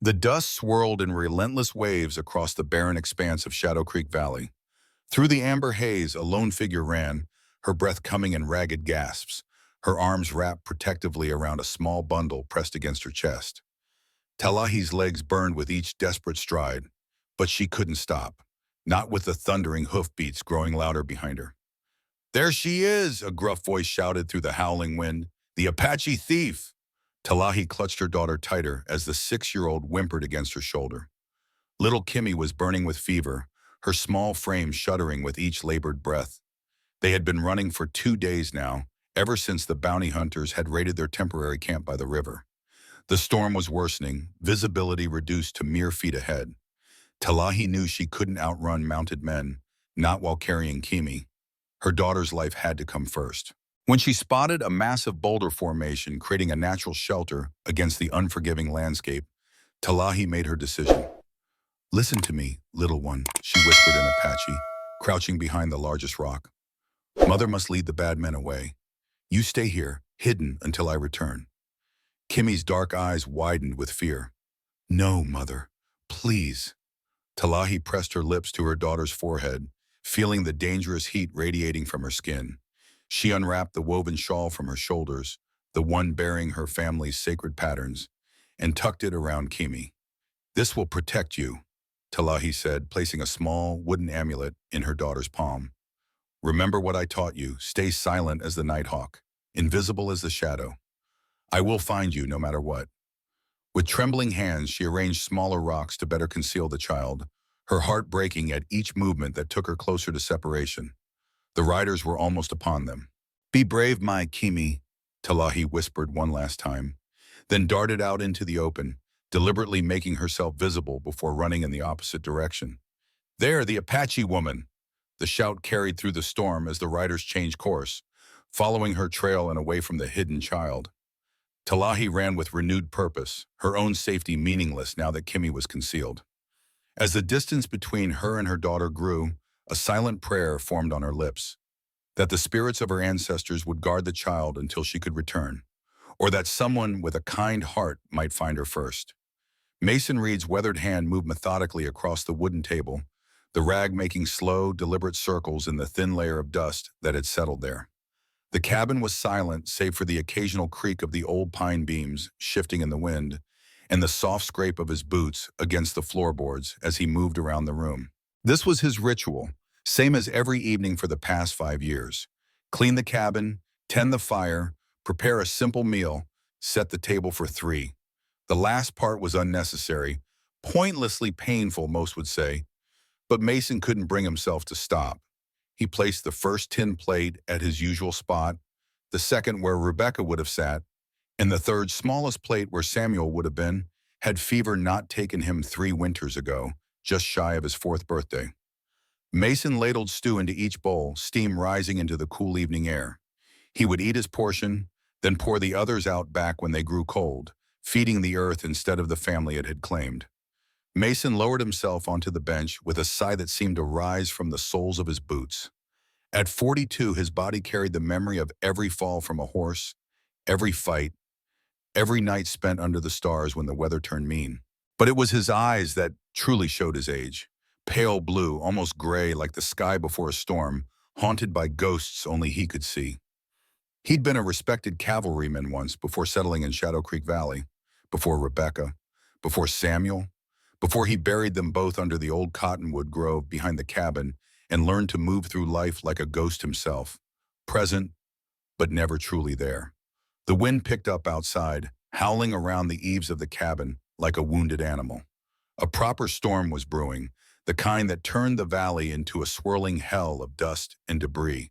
The dust swirled in relentless waves across the barren expanse of Shadow Creek Valley. Through the amber haze, a lone figure ran, her breath coming in ragged gasps, her arms wrapped protectively around a small bundle pressed against her chest. Talahi's legs burned with each desperate stride, but she couldn't stop, not with the thundering hoofbeats growing louder behind her. "There she is!" a gruff voice shouted through the howling wind. "The Apache thief!" Talahi clutched her daughter tighter as the 6-year-old whimpered against her shoulder. Little Kimmy was burning with fever, her small frame shuddering with each labored breath. They had been running for 2 days now, ever since the bounty hunters had raided their temporary camp by the river. The storm was worsening, visibility reduced to mere feet ahead. Talahi knew she couldn't outrun mounted men, not while carrying Kimi. Her daughter's life had to come first. When she spotted a massive boulder formation creating a natural shelter against the unforgiving landscape, Talahi made her decision. "Listen to me, little one," she whispered in Apache, crouching behind the largest rock. "Mother must lead the bad men away. You stay here, hidden until I return." Kimmy's dark eyes widened with fear. "No, mother, please." Talahi pressed her lips to her daughter's forehead, feeling the dangerous heat radiating from her skin. She unwrapped the woven shawl from her shoulders, the one bearing her family's sacred patterns, and tucked it around Kimi. "This will protect you," Talahi said, placing a small wooden amulet in her daughter's palm. "Remember what I taught you. Stay silent as the nighthawk, invisible as the shadow. I will find you no matter what." With trembling hands, she arranged smaller rocks to better conceal the child, her heart breaking at each movement that took her closer to separation. The riders were almost upon them. "Be brave, my Kimi," Talahi whispered one last time, then darted out into the open, deliberately making herself visible before running in the opposite direction. "There, the Apache woman!" The shout carried through the storm as the riders changed course, following her trail and away from the hidden child. Talahi ran with renewed purpose, her own safety meaningless now that Kimi was concealed. As the distance between her and her daughter grew, a silent prayer formed on her lips, that the spirits of her ancestors would guard the child until she could return, or that someone with a kind heart might find her first. Mason Reed's weathered hand moved methodically across the wooden table, the rag making slow, deliberate circles in the thin layer of dust that had settled there. The cabin was silent save for the occasional creak of the old pine beams shifting in the wind, and the soft scrape of his boots against the floorboards as he moved around the room. This was his ritual, same as every evening for the past 5 years. Clean the cabin, tend the fire, prepare a simple meal, set the table for 3. The last part was unnecessary, pointlessly painful, most would say, but Mason couldn't bring himself to stop. He placed the first tin plate at his usual spot, the second where Rebecca would have sat, and the third smallest plate where Samuel would have been, had fever not taken him 3 winters ago, just shy of his 4th birthday. Mason ladled stew into each bowl, steam rising into the cool evening air. He would eat his portion, then pour the others out back when they grew cold, feeding the earth instead of the family it had claimed. Mason lowered himself onto the bench with a sigh that seemed to rise from the soles of his boots. At 42, his body carried the memory of every fall from a horse, every fight, every night spent under the stars when the weather turned mean. But it was his eyes that truly showed his age. Pale blue, almost gray like the sky before a storm, haunted by ghosts only he could see. He'd been a respected cavalryman once before settling in Shadow Creek Valley, before Rebecca, before Samuel, before he buried them both under the old cottonwood grove behind the cabin and learned to move through life like a ghost himself, present, but never truly there. The wind picked up outside, howling around the eaves of the cabin like a wounded animal. A proper storm was brewing, the kind that turned the valley into a swirling hell of dust and debris.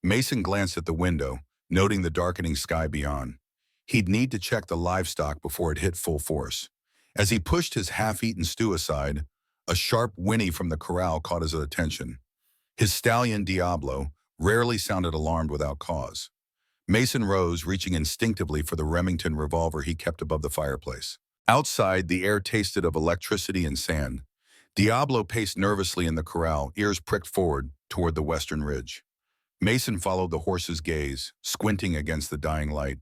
Mason glanced at the window, noting the darkening sky beyond. He'd need to check the livestock before it hit full force. As he pushed his half-eaten stew aside, a sharp whinny from the corral caught his attention. His stallion Diablo rarely sounded alarmed without cause. Mason rose, reaching instinctively for the Remington revolver he kept above the fireplace. Outside, the air tasted of electricity and sand. Diablo paced nervously in the corral, ears pricked forward toward the western ridge. Mason followed the horse's gaze, squinting against the dying light.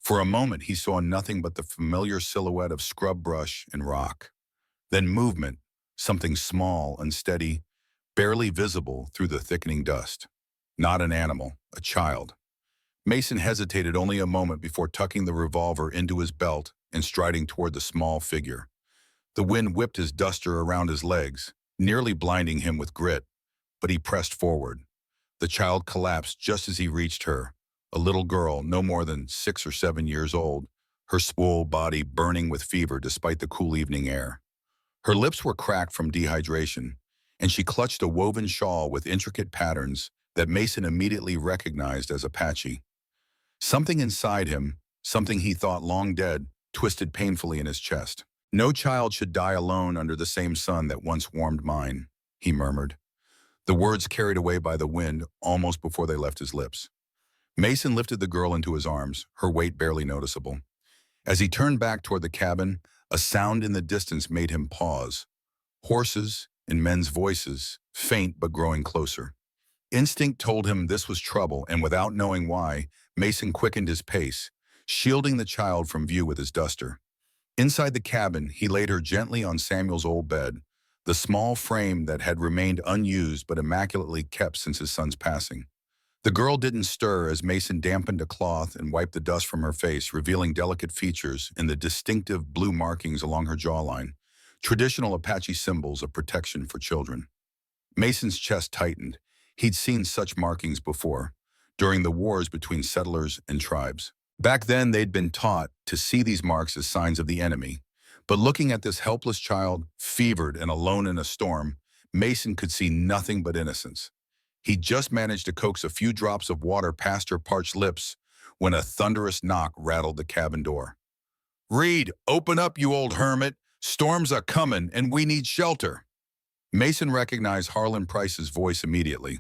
For a moment, he saw nothing but the familiar silhouette of scrub brush and rock. Then movement, something small, unsteady, barely visible through the thickening dust. Not an animal, a child. Mason hesitated only a moment before tucking the revolver into his belt and striding toward the small figure. The wind whipped his duster around his legs, nearly blinding him with grit, but he pressed forward. The child collapsed just as he reached her, a little girl no more than 6 or 7 years old, her swole body burning with fever despite the cool evening air. Her lips were cracked from dehydration, and she clutched a woven shawl with intricate patterns that Mason immediately recognized as Apache. Something inside him, something he thought long dead, twisted painfully in his chest. "No child should die alone under the same sun that once warmed mine," he murmured, the words carried away by the wind almost before they left his lips. Mason lifted the girl into his arms, her weight barely noticeable. As he turned back toward the cabin, a sound in the distance made him pause. Horses and men's voices, faint but growing closer. Instinct told him this was trouble, and without knowing why, Mason quickened his pace, shielding the child from view with his duster. Inside the cabin, he laid her gently on Samuel's old bed, the small frame that had remained unused but immaculately kept since his son's passing. The girl didn't stir as Mason dampened a cloth and wiped the dust from her face, revealing delicate features and the distinctive blue markings along her jawline, traditional Apache symbols of protection for children. Mason's chest tightened. He'd seen such markings before, during the wars between settlers and tribes. Back then, they'd been taught to see these marks as signs of the enemy. But looking at this helpless child, fevered and alone in a storm, Mason could see nothing but innocence. He'd just managed to coax a few drops of water past her parched lips when a thunderous knock rattled the cabin door. "Reed, open up, you old hermit. Storms are coming, and we need shelter." Mason recognized Harlan Price's voice immediately.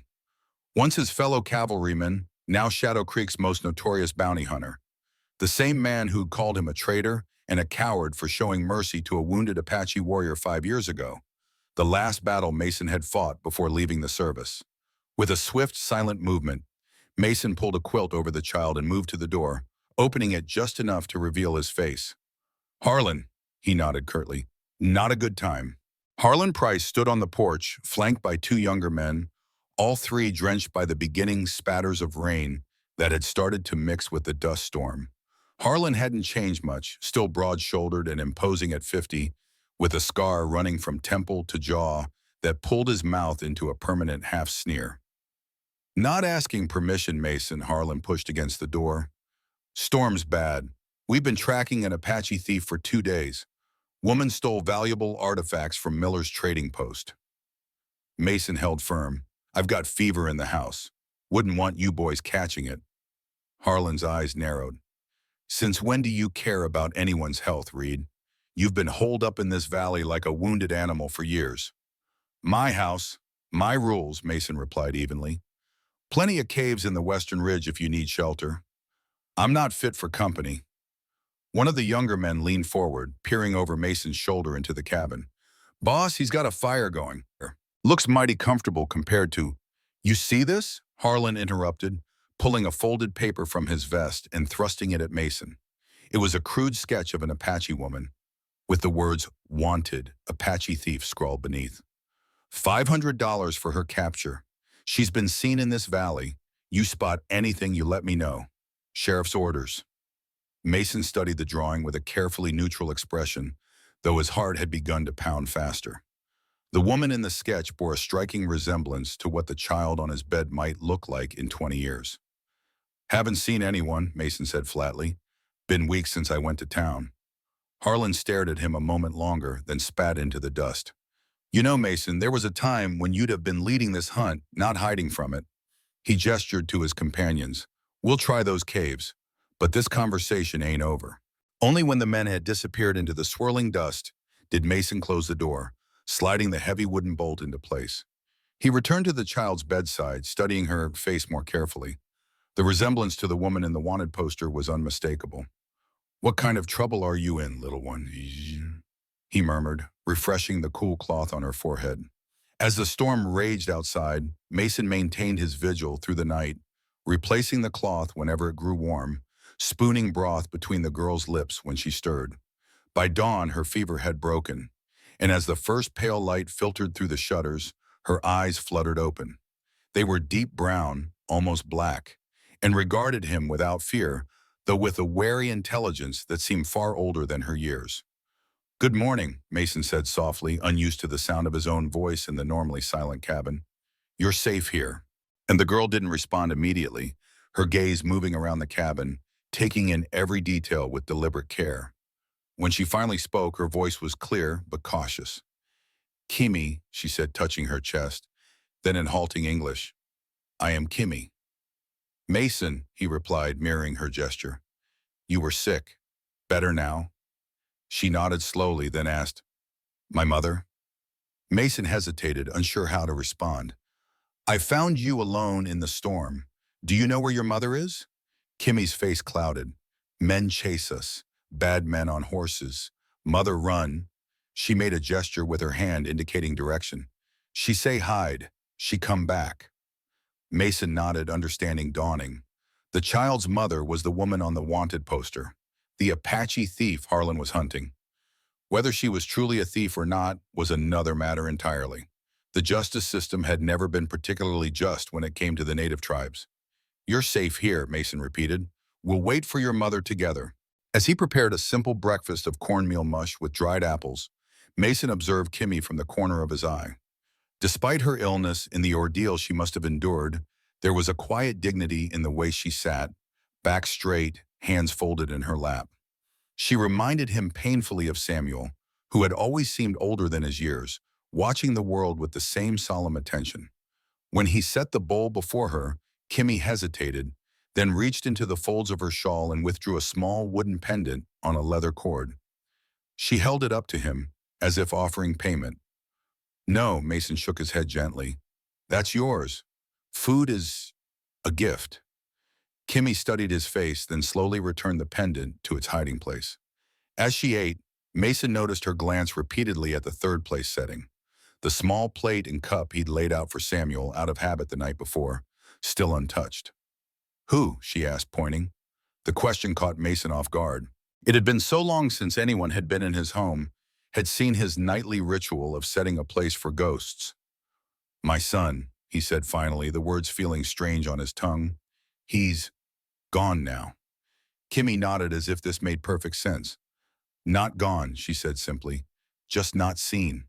Once his fellow cavalryman, now Shadow Creek's most notorious bounty hunter. The same man who'd called him a traitor and a coward for showing mercy to a wounded Apache warrior 5 years ago, the last battle Mason had fought before leaving the service. With a swift, silent movement, Mason pulled a quilt over the child and moved to the door, opening it just enough to reveal his face. "Harlan," he nodded curtly. "Not a good time." Harlan Price stood on the porch, flanked by two younger men, all three drenched by the beginning spatters of rain that had started to mix with the dust storm. Harlan hadn't changed much, still broad-shouldered and imposing at 50, with a scar running from temple to jaw that pulled his mouth into a permanent half-sneer. "Not asking permission, Mason," Harlan pushed against the door. "Storm's bad. We've been tracking an Apache thief for 2 days. Woman stole valuable artifacts from Miller's trading post." Mason held firm. "I've got fever in the house. Wouldn't want you boys catching it." Harlan's eyes narrowed. "Since when do you care about anyone's health, Reed? You've been holed up in this valley like a wounded animal for years." "My house, my rules," Mason replied evenly. "Plenty of caves in the Western Ridge if you need shelter. I'm not fit for company." One of the younger men leaned forward, peering over Mason's shoulder into the cabin. "Boss, he's got a fire going. Looks mighty comfortable compared to—" "You see this?" Harlan interrupted, pulling a folded paper from his vest and thrusting it at Mason. It was a crude sketch of an Apache woman, with the words "Wanted, Apache Thief" scrawled beneath. $500 for her capture. She's been seen in this valley. You spot anything, you let me know. Sheriff's orders. Mason studied the drawing with a carefully neutral expression, though his heart had begun to pound faster. The woman in the sketch bore a striking resemblance to what the child on his bed might look like in 20 years. "Haven't seen anyone," Mason said flatly. "Been weeks since I went to town." Harlan stared at him a moment longer, then spat into the dust. "You know, Mason, there was a time when you'd have been leading this hunt, not hiding from it." He gestured to his companions. "We'll try those caves, but this conversation ain't over." Only when the men had disappeared into the swirling dust did Mason close the door, sliding the heavy wooden bolt into place. He returned to the child's bedside, studying her face more carefully. The resemblance to the woman in the wanted poster was unmistakable. "What kind of trouble are you in, little one?" he murmured, refreshing the cool cloth on her forehead. As the storm raged outside, Mason maintained his vigil through the night, replacing the cloth whenever it grew warm, spooning broth between the girl's lips when she stirred. By dawn, her fever had broken, and as the first pale light filtered through the shutters, her eyes fluttered open. They were deep brown, almost black, and regarded him without fear, though with a wary intelligence that seemed far older than her years. "Good morning," Mason said softly, unused to the sound of his own voice in the normally silent cabin. "You're safe here." And the girl didn't respond immediately, her gaze moving around the cabin, taking in every detail with deliberate care. When she finally spoke, her voice was clear but cautious. "Kimmy," she said, touching her chest, then in halting English, "I am Kimmy." "Mason," he replied, mirroring her gesture. "You were sick. Better now?" She nodded slowly, then asked, "My mother?" Mason hesitated, unsure how to respond. "I found you alone in the storm. Do you know where your mother is?" Kimmy's face clouded. "Men chase us. Bad men on horses. Mother run." She made a gesture with her hand indicating direction. "She say hide. She come back." Mason nodded, understanding dawning. The child's mother was the woman on the wanted poster, the Apache thief Harlan was hunting. Whether she was truly a thief or not was another matter entirely. The justice system had never been particularly just when it came to the native tribes. "You're safe here," Mason repeated. "We'll wait for your mother together." As he prepared a simple breakfast of cornmeal mush with dried apples, Mason observed Kimmy from the corner of his eye. Despite her illness and the ordeal she must have endured, there was a quiet dignity in the way she sat, back straight, hands folded in her lap. She reminded him painfully of Samuel, who had always seemed older than his years, watching the world with the same solemn attention. When he set the bowl before her, Kimmy hesitated, then reached into the folds of her shawl and withdrew a small wooden pendant on a leather cord. She held it up to him, as if offering payment. "No," Mason shook his head gently. "That's yours. Food is a gift." Kimmy studied his face, then slowly returned the pendant to its hiding place. As she ate, Mason noticed her glance repeatedly at the third place setting, the small plate and cup he'd laid out for Samuel out of habit the night before, still untouched. "Who?" she asked, pointing. The question caught Mason off guard. It had been so long since anyone had been in his home, had seen his nightly ritual of setting a place for ghosts. "My son," he said finally, the words feeling strange on his tongue. "He's gone now." Kimmy nodded as if this made perfect sense. "Not gone," she said simply. "Just not seen."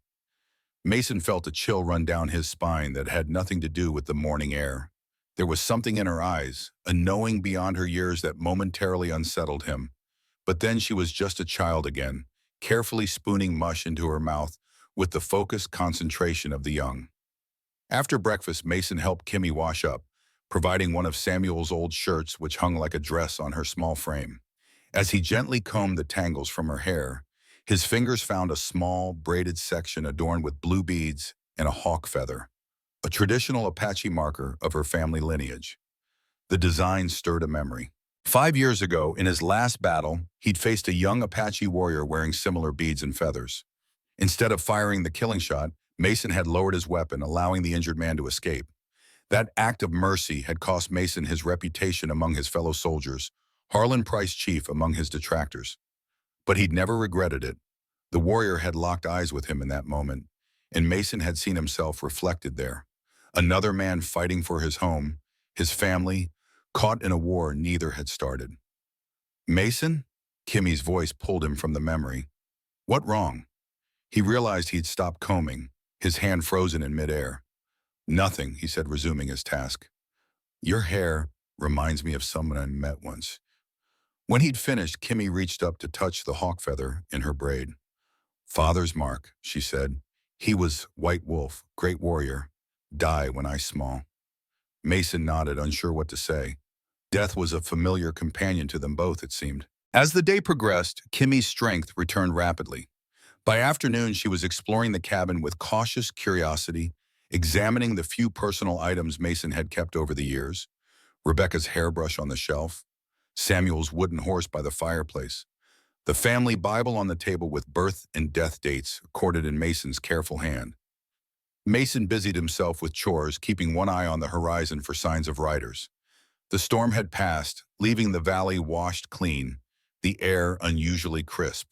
Mason felt a chill run down his spine that had nothing to do with the morning air. There was something in her eyes, a knowing beyond her years that momentarily unsettled him. But then she was just a child again, carefully spooning mush into her mouth with the focused concentration of the young. After breakfast, Mason helped Kimmy wash up, providing one of Samuel's old shirts which hung like a dress on her small frame. As he gently combed the tangles from her hair, his fingers found a small, braided section adorned with blue beads and a hawk feather, a traditional Apache marker of her family lineage. The design stirred a memory. 5 years ago, in his last battle, he'd faced a young Apache warrior wearing similar beads and feathers. Instead of firing the killing shot, Mason had lowered his weapon, allowing the injured man to escape. That act of mercy had cost Mason his reputation among his fellow soldiers, Harlan Price chief among his detractors. But he'd never regretted it. The warrior had locked eyes with him in that moment, and Mason had seen himself reflected there. Another man fighting for his home, his family, caught in a war neither had started. "Mason?" Kimmy's voice pulled him from the memory. "What wrong?" He realized he'd stopped combing, his hand frozen in midair. "Nothing," he said, resuming his task. "Your hair reminds me of someone I met once." When he'd finished, Kimmy reached up to touch the hawk feather in her braid. "Father's mark," she said. "He was White Wolf, great warrior. Die when I small." Mason nodded, unsure what to say. Death was a familiar companion to them both, it seemed. As the day progressed, Kimmy's strength returned rapidly. By afternoon, she was exploring the cabin with cautious curiosity, examining the few personal items Mason had kept over the years. Rebecca's hairbrush on the shelf, Samuel's wooden horse by the fireplace, the family Bible on the table with birth and death dates recorded in Mason's careful hand. Mason busied himself with chores, keeping one eye on the horizon for signs of riders. The storm had passed, leaving the valley washed clean, the air unusually crisp.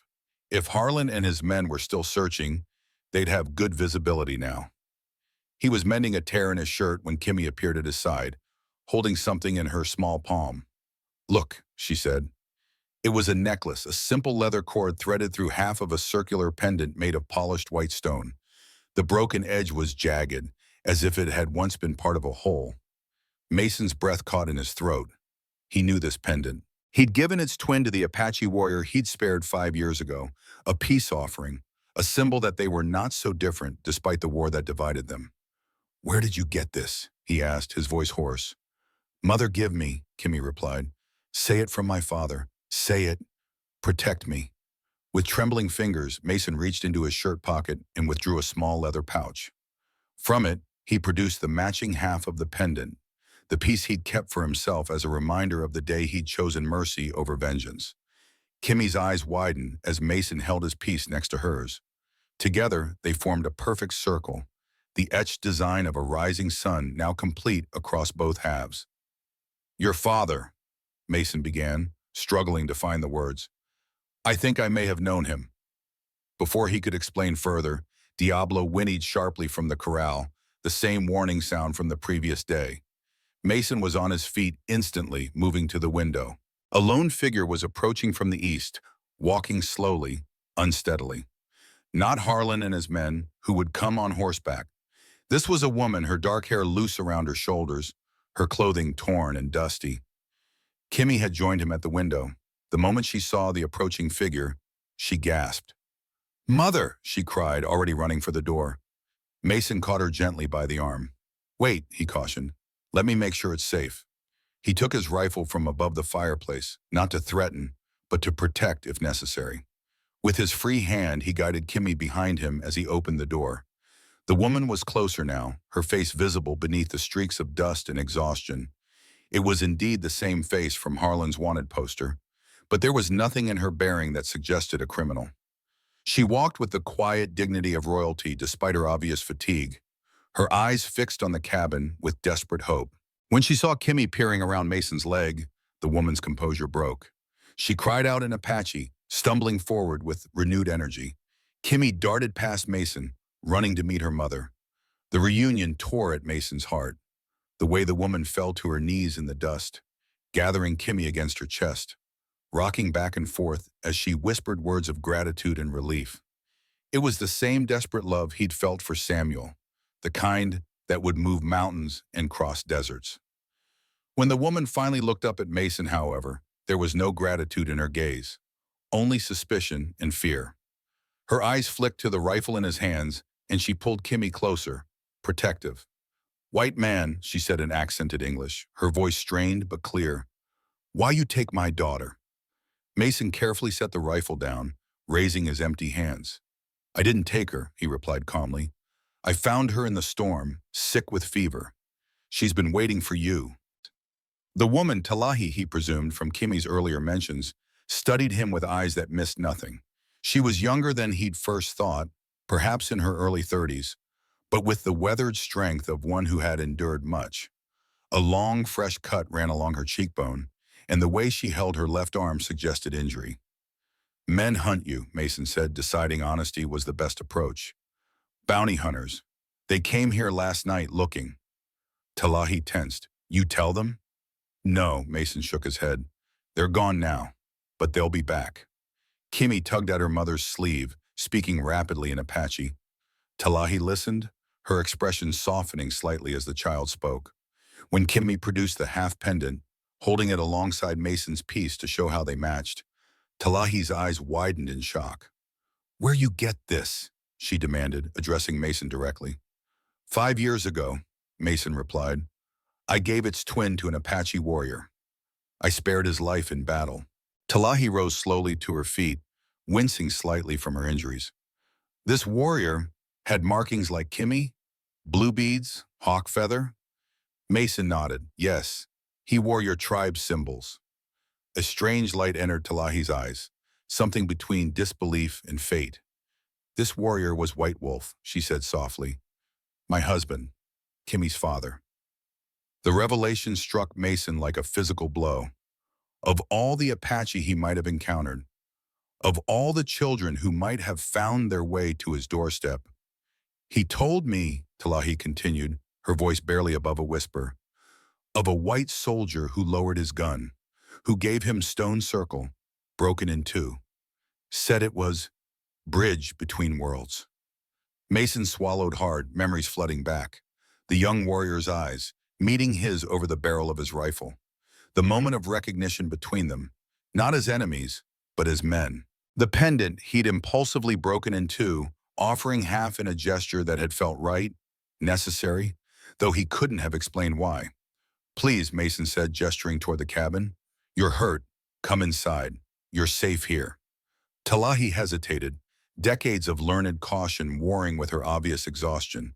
If Harlan and his men were still searching, they'd have good visibility now. He was mending a tear in his shirt when Kimmy appeared at his side, holding something in her small palm. "Look," she said. It was a necklace, a simple leather cord threaded through half of a circular pendant made of polished white stone. The broken edge was jagged, as if it had once been part of a whole. Mason's breath caught in his throat. He knew this pendant. He'd given its twin to the Apache warrior he'd spared 5 years ago, a peace offering, a symbol that they were not so different despite the war that divided them. "Where did you get this?" he asked, his voice hoarse. "Mother, give me," Kimmy replied. "Say it from my father. Say it. Protect me." With trembling fingers, Mason reached into his shirt pocket and withdrew a small leather pouch. From it, he produced the matching half of the pendant, the piece he'd kept for himself as a reminder of the day he'd chosen mercy over vengeance. Kimmy's eyes widened as Mason held his piece next to hers. Together, they formed a perfect circle, the etched design of a rising sun now complete across both halves. "Your father," Mason began, struggling to find the words. "I think I may have known him." Before he could explain further, Diablo whinnied sharply from the corral, the same warning sound from the previous day. Mason was on his feet instantly, moving to the window. A lone figure was approaching from the east, walking slowly, unsteadily. Not Harlan and his men, who would come on horseback. This was a woman, her dark hair loose around her shoulders, her clothing torn and dusty. Kimmy had joined him at the window. The moment she saw the approaching figure, she gasped. "Mother!" she cried, already running for the door. Mason caught her gently by the arm. "Wait," he cautioned. "Let me make sure it's safe." He took his rifle from above the fireplace, not to threaten, but to protect if necessary. With his free hand, he guided Kimmy behind him as he opened the door. The woman was closer now, her face visible beneath the streaks of dust and exhaustion. It was indeed the same face from Harlan's wanted poster, but there was nothing in her bearing that suggested a criminal. She walked with the quiet dignity of royalty despite her obvious fatigue, her eyes fixed on the cabin with desperate hope. When she saw Kimmy peering around Mason's leg, the woman's composure broke. She cried out in Apache, stumbling forward with renewed energy. Kimmy darted past Mason, running to meet her mother. The reunion tore at Mason's heart, the way the woman fell to her knees in the dust, gathering Kimmy against her chest, rocking back and forth as she whispered words of gratitude and relief. It was the same desperate love he'd felt for Samuel, the kind that would move mountains and cross deserts. When the woman finally looked up at Mason, however, there was no gratitude in her gaze, only suspicion and fear. Her eyes flicked to the rifle in his hands, and she pulled Kimmy closer, protective. "White man," she said in accented English, her voice strained but clear. "Why you take my daughter?" Mason carefully set the rifle down, raising his empty hands. "I didn't take her," he replied calmly. "I found her in the storm, sick with fever. She's been waiting for you." The woman, Talahi, he presumed from Kimmy's earlier mentions, studied him with eyes that missed nothing. She was younger than he'd first thought, perhaps in her early 30s, but with the weathered strength of one who had endured much. A long, fresh cut ran along her cheekbone, and the way she held her left arm suggested injury. "Men hunt you," Mason said, deciding honesty was the best approach. "Bounty hunters. They came here last night looking." Talahi tensed. "You tell them?" "No," Mason shook his head. "They're gone now, but they'll be back." Kimmy tugged at her mother's sleeve, speaking rapidly in Apache. Talahi listened, her expression softening slightly as the child spoke. When Kimmy produced the half pendant, holding it alongside Mason's piece to show how they matched, Talahi's eyes widened in shock. "Where you get this?" she demanded, addressing Mason directly. 5 years ago," Mason replied. "I gave its twin to an Apache warrior. I spared his life in battle." Talahi rose slowly to her feet, wincing slightly from her injuries. "This warrior had markings like Kimmy? Blue beads? Hawk feather?" Mason nodded. "Yes, he wore your tribe's symbols." A strange light entered Talahi's eyes, something between disbelief and fate. "This warrior was White Wolf," she said softly. "My husband, Kimmy's father." The revelation struck Mason like a physical blow. Of all the Apache he might have encountered, of all the children who might have found their way to his doorstep, he told me, Talahi continued, her voice barely above a whisper, of a white soldier who lowered his gun, who gave him stone circle, broken in two, said it was bridge between worlds. Mason swallowed hard, memories flooding back. The young warrior's eyes, meeting his over the barrel of his rifle. The moment of recognition between them, not as enemies, but as men. The pendant he'd impulsively broken in two, offering half in a gesture that had felt right, necessary, though he couldn't have explained why. Please, Mason said, gesturing toward the cabin. You're hurt. Come inside. You're safe here. Talahi hesitated, decades of learned caution warring with her obvious exhaustion.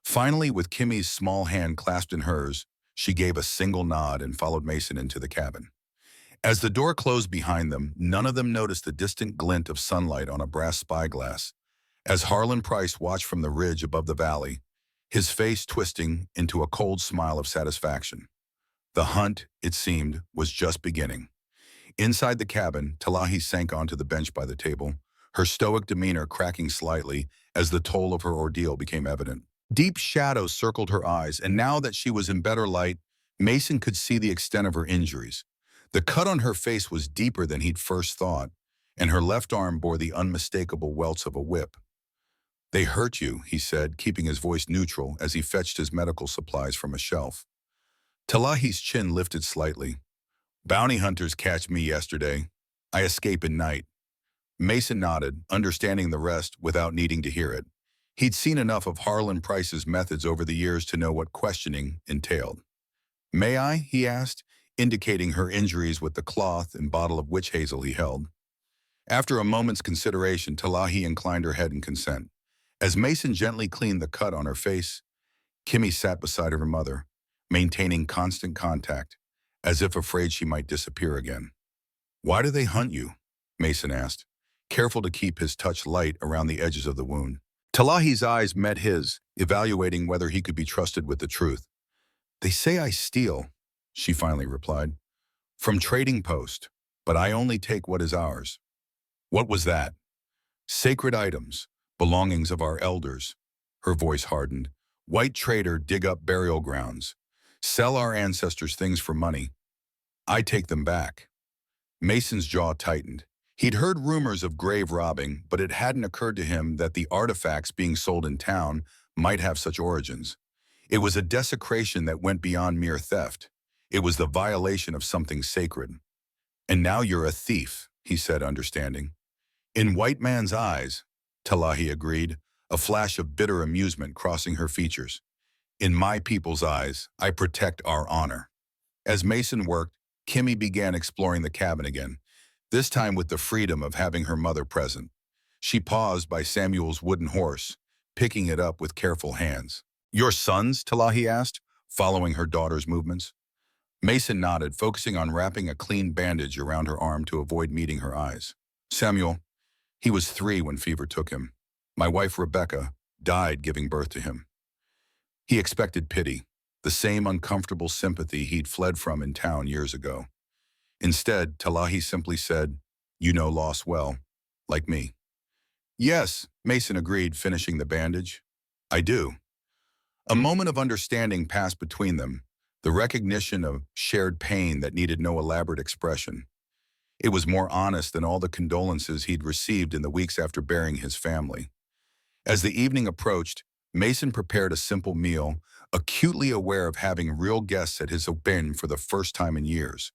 Finally, with Kimmy's small hand clasped in hers, she gave a single nod and followed Mason into the cabin. As the door closed behind them, none of them noticed the distant glint of sunlight on a brass spyglass. As Harlan Price watched from the ridge above the valley, his face twisting into a cold smile of satisfaction. The hunt, it seemed, was just beginning. Inside the cabin, Talahi sank onto the bench by the table, her stoic demeanor cracking slightly as the toll of her ordeal became evident. Deep shadows circled her eyes, and now that she was in better light, Mason could see the extent of her injuries. The cut on her face was deeper than he'd first thought, and her left arm bore the unmistakable welts of a whip. They hurt you, he said, keeping his voice neutral as he fetched his medical supplies from a shelf. Talahi's chin lifted slightly. Bounty hunters catch me yesterday. I escape at night. Mason nodded, understanding the rest without needing to hear it. He'd seen enough of Harlan Price's methods over the years to know what questioning entailed. May I? He asked, indicating her injuries with the cloth and bottle of witch hazel he held. After a moment's consideration, Talahi inclined her head in consent. As Mason gently cleaned the cut on her face, Kimmy sat beside her mother, maintaining constant contact, as if afraid she might disappear again. Why do they hunt you? Mason asked, careful to keep his touch light around the edges of the wound. Talahi's eyes met his, evaluating whether he could be trusted with the truth. They say I steal, she finally replied, from trading post, but I only take what is ours. What was that? Sacred items, belongings of our elders. Her voice hardened. White trader dig up burial grounds. Sell our ancestors things for money. I take them back. Mason's jaw tightened. He'd heard rumors of grave robbing, but it hadn't occurred to him that the artifacts being sold in town might have such origins. It was a desecration that went beyond mere theft. It was the violation of something sacred. And now you're a thief, he said, understanding. In white man's eyes, Talahi agreed, a flash of bitter amusement crossing her features. In my people's eyes, I protect our honor. As Mason worked, Kimmy began exploring the cabin again, this time with the freedom of having her mother present. She paused by Samuel's wooden horse, picking it up with careful hands. Your sons? Talahi asked, following her daughter's movements. Mason nodded, focusing on wrapping a clean bandage around her arm to avoid meeting her eyes. Samuel, he was 3 when fever took him. My wife, Rebecca, died giving birth to him. He expected pity, the same uncomfortable sympathy he'd fled from in town years ago. Instead, Talahi simply said, you know loss well, like me. Yes, Mason agreed, finishing the bandage. I do. A moment of understanding passed between them, the recognition of shared pain that needed no elaborate expression. It was more honest than all the condolences he'd received in the weeks after burying his family. As the evening approached, Mason prepared a simple meal, acutely aware of having real guests at his den for the first time in years.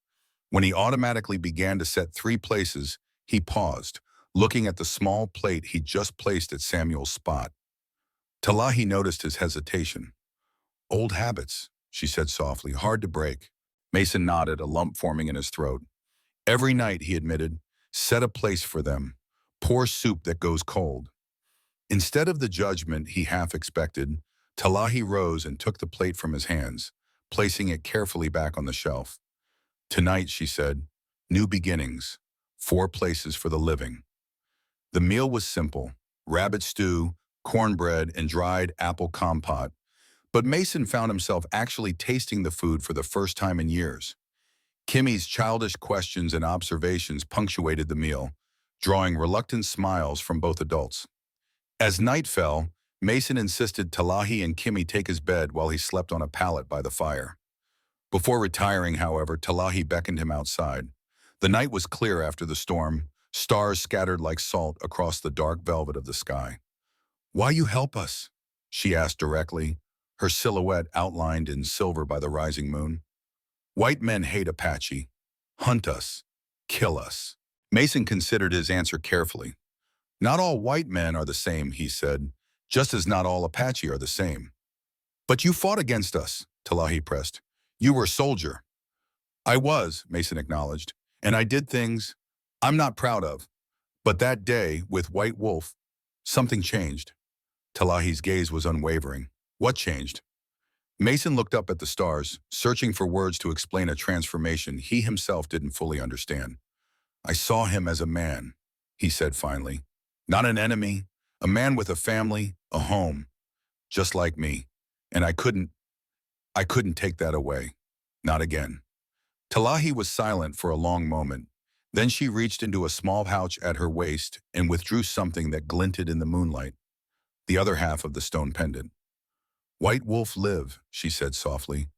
When he automatically began to set 3 places, he paused, looking at the small plate he'd just placed at Samuel's spot. Talahi noticed his hesitation. Old habits, she said softly, hard to break. Mason nodded, a lump forming in his throat. Every night, he admitted, set a place for them. Pour soup that goes cold. Instead of the judgment he half expected, Talahi rose and took the plate from his hands, placing it carefully back on the shelf. Tonight, she said, new beginnings, 4 places for the living. The meal was simple, rabbit stew, cornbread, and dried apple compote, But Mason found himself actually tasting the food for the first time in years. Kimmy's childish questions and observations punctuated the meal, drawing reluctant smiles from both adults. As night fell, Mason insisted Talahi and Kimmy take his bed while he slept on a pallet by the fire. Before retiring, however, Talahi beckoned him outside. The night was clear after the storm, stars scattered like salt across the dark velvet of the sky. "Why you help us?" she asked directly, her silhouette outlined in silver by the rising moon. "White men hate Apache, hunt us, kill us." Mason considered his answer carefully. "Not all white men are the same," he said, "just as not all Apache are the same." "But you fought against us," Talahi pressed. "You were a soldier." "I was," Mason acknowledged, "and I did things I'm not proud of. But that day, with White Wolf, something changed." Talahi's gaze was unwavering. "What changed?" Mason looked up at the stars, searching for words to explain a transformation he himself didn't fully understand. "I saw him as a man," he said finally. "Not an enemy, a man with a family, a home, just like me. And I couldn't take that away. Not again." Talahi was silent for a long moment. Then she reached into a small pouch at her waist and withdrew something that glinted in the moonlight, the other half of the stone pendant. "White Wolf live," she said softly,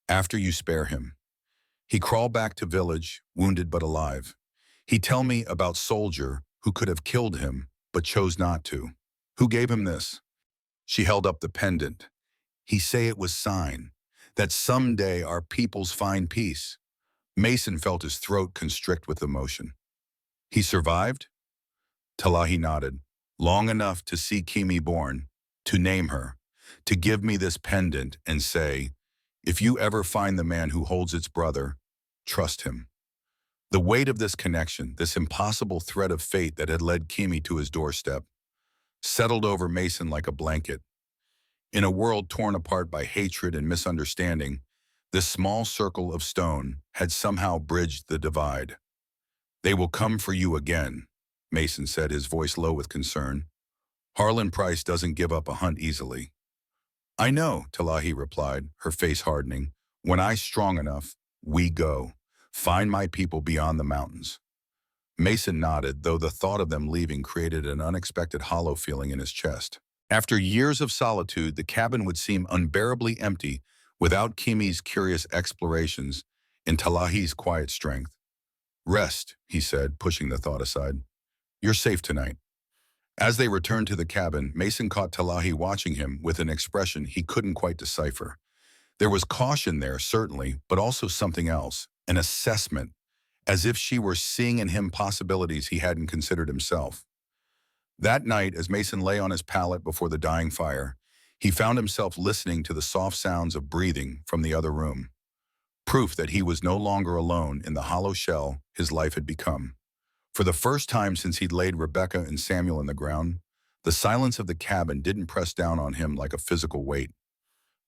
"after you spare him. He crawled back to village, wounded but alive. He tell me about soldier who could have killed him, but chose not to. Who gave him this?" She held up the pendant. "He say it was sign, that someday our peoples find peace." Mason felt his throat constrict with emotion. "He survived?" Talahi nodded. "Long enough to see Kimi born, to name her, to give me this pendant and say, 'If you ever find the man who holds its brother, trust him.'" The weight of this connection, this impossible thread of fate that had led Kimi to his doorstep, settled over Mason like a blanket. In a world torn apart by hatred and misunderstanding, this small circle of stone had somehow bridged the divide. "They will come for you again," Mason said, his voice low with concern. "Harlan Price doesn't give up a hunt easily." "I know," Talahi replied, her face hardening. "When I strong enough, we go. Find my people beyond the mountains." Mason nodded, though the thought of them leaving created an unexpected hollow feeling in his chest. After years of solitude, the cabin would seem unbearably empty without Kimi's curious explorations and Talahi's quiet strength. "Rest," he said, pushing the thought aside. "You're safe tonight." As they returned to the cabin, Mason caught Talahi watching him with an expression he couldn't quite decipher. There was caution there, certainly, but also something else, an assessment, as if she were seeing in him possibilities he hadn't considered himself. That night, as Mason lay on his pallet before the dying fire, he found himself listening to the soft sounds of breathing from the other room. Proof that he was no longer alone in the hollow shell his life had become. For the first time since he'd laid Rebecca and Samuel in the ground, the silence of the cabin didn't press down on him like a physical weight.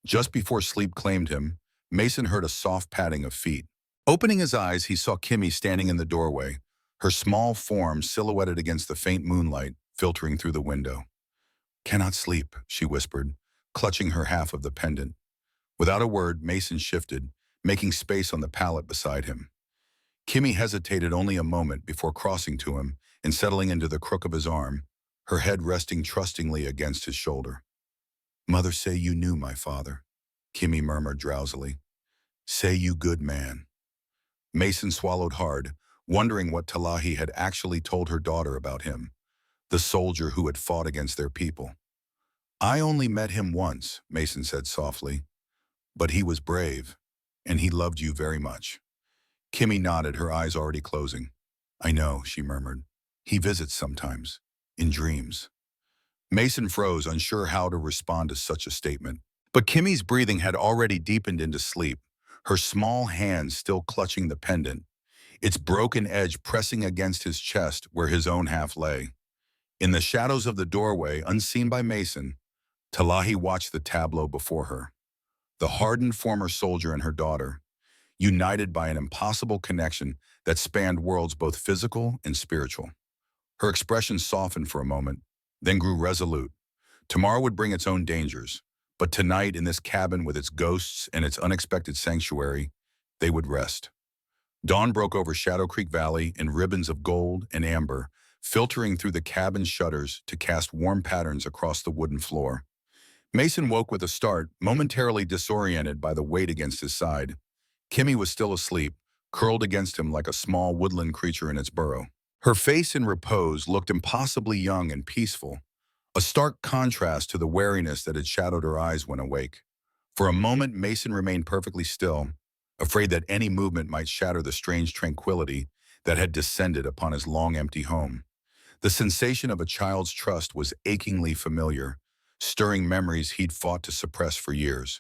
Just before sleep claimed him, Mason heard a soft padding of feet. Opening his eyes, he saw Kimmy standing in the doorway, her small form silhouetted against the faint moonlight filtering through the window. "Cannot sleep," she whispered, clutching her half of the pendant. Without a word, Mason shifted, making space on the pallet beside him. Kimmy hesitated only a moment before crossing to him and settling into the crook of his arm, her head resting trustingly against his shoulder. "Mother say you knew my father," Kimmy murmured drowsily. "Say you good man." Mason swallowed hard, wondering what Talahi had actually told her daughter about him, the soldier who had fought against their people. "I only met him once," Mason said softly, "but he was brave, and he loved you very much." Kimmy nodded, her eyes already closing. "I know," she murmured. "He visits sometimes, in dreams." Mason froze, unsure how to respond to such a statement. But Kimmy's breathing had already deepened into sleep, her small hands still clutching the pendant, its broken edge pressing against his chest where his own half lay. In the shadows of the doorway, unseen by Mason, Talahi watched the tableau before her. The hardened former soldier and her daughter, united by an impossible connection that spanned worlds both physical and spiritual. Her expression softened for a moment, then grew resolute. Tomorrow would bring its own dangers, But tonight, in this cabin with its ghosts and its unexpected sanctuary, they would rest. Dawn broke over Shadow Creek Valley in ribbons of gold and amber, filtering through the cabin's shutters to cast warm patterns across the wooden floor. Mason woke with a start, momentarily disoriented by the weight against his side. Kimmy was still asleep, curled against him like a small woodland creature in its burrow. Her face in repose looked impossibly young and peaceful, a stark contrast to the wariness that had shadowed her eyes when awake. For a moment, Mason remained perfectly still, afraid that any movement might shatter the strange tranquility that had descended upon his long empty home. The sensation of a child's trust was achingly familiar, stirring memories he'd fought to suppress for years.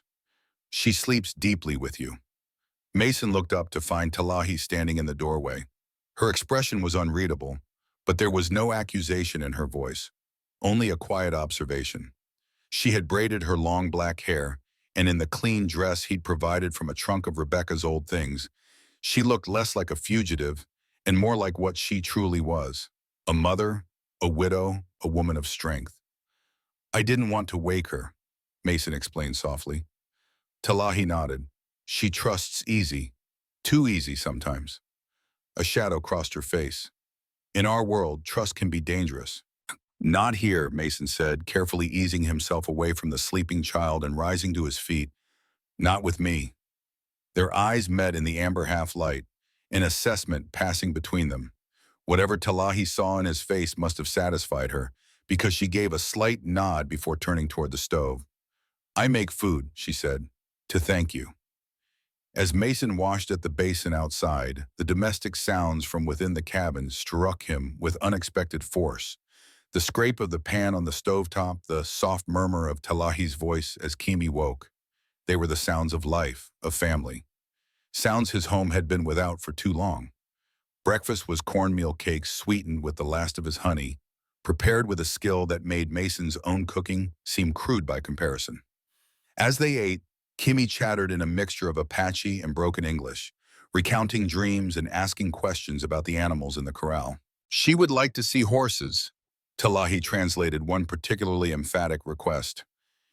She sleeps deeply with you. Mason looked up to find Talahi standing in the doorway. Her expression was unreadable, but there was no accusation in her voice, only a quiet observation. She had braided her long black hair, and in the clean dress he'd provided from a trunk of Rebecca's old things, she looked less like a fugitive and more like what she truly was, a mother, a widow, a woman of strength. I didn't want to wake her, Mason explained softly. Talahi nodded. She trusts easy, too easy sometimes. A shadow crossed her face. In our world, trust can be dangerous. Not here, Mason said, carefully easing himself away from the sleeping child and rising to his feet. Not with me. Their eyes met in the amber half-light, an assessment passing between them. Whatever Talahi saw in his face must have satisfied her, because she gave a slight nod before turning toward the stove. I make food, she said, to thank you. As Mason washed at the basin outside, the domestic sounds from within the cabin struck him with unexpected force. The scrape of the pan on the stovetop, the soft murmur of Talahi's voice as Kimi woke. They were the sounds of life, of family. Sounds his home had been without for too long. Breakfast was cornmeal cakes sweetened with the last of his honey, prepared with a skill that made Mason's own cooking seem crude by comparison. As they ate, Kimi chattered in a mixture of Apache and broken English, recounting dreams and asking questions about the animals in the corral. She would like to see horses. Talahi translated one particularly emphatic request.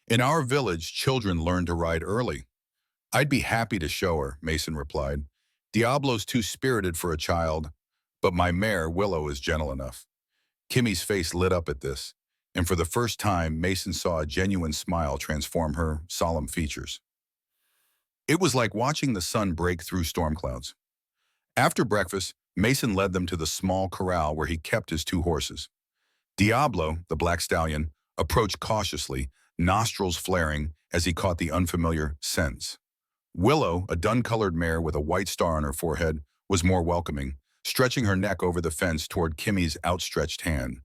In our village, children learn to ride early. I'd be happy to show her, Mason replied. Diablo's too spirited for a child, but my mare, Willow, is gentle enough. Kimmy's face lit up at this, and for the first time, Mason saw a genuine smile transform her solemn features. It was like watching the sun break through storm clouds. After breakfast, Mason led them to the small corral where he kept his two horses. Diablo, the black stallion, approached cautiously, nostrils flaring as he caught the unfamiliar scents. Willow, a dun-colored mare with a white star on her forehead, was more welcoming, stretching her neck over the fence toward Kimmy's outstretched hand.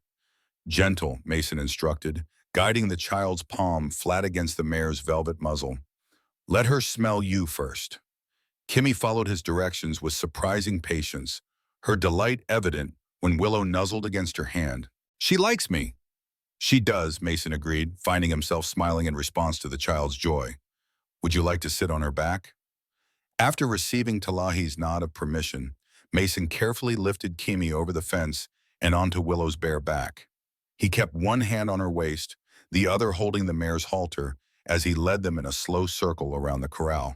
Gentle, Mason instructed, guiding the child's palm flat against the mare's velvet muzzle. Let her smell you first. Kimmy followed his directions with surprising patience, her delight evident when Willow nuzzled against her hand. She likes me. She does, Mason agreed, finding himself smiling in response to the child's joy. Would you like to sit on her back? After receiving Talahi's nod of permission, Mason carefully lifted Kimi over the fence and onto Willow's bare back. He kept one hand on her waist, the other holding the mare's halter, as he led them in a slow circle around the corral.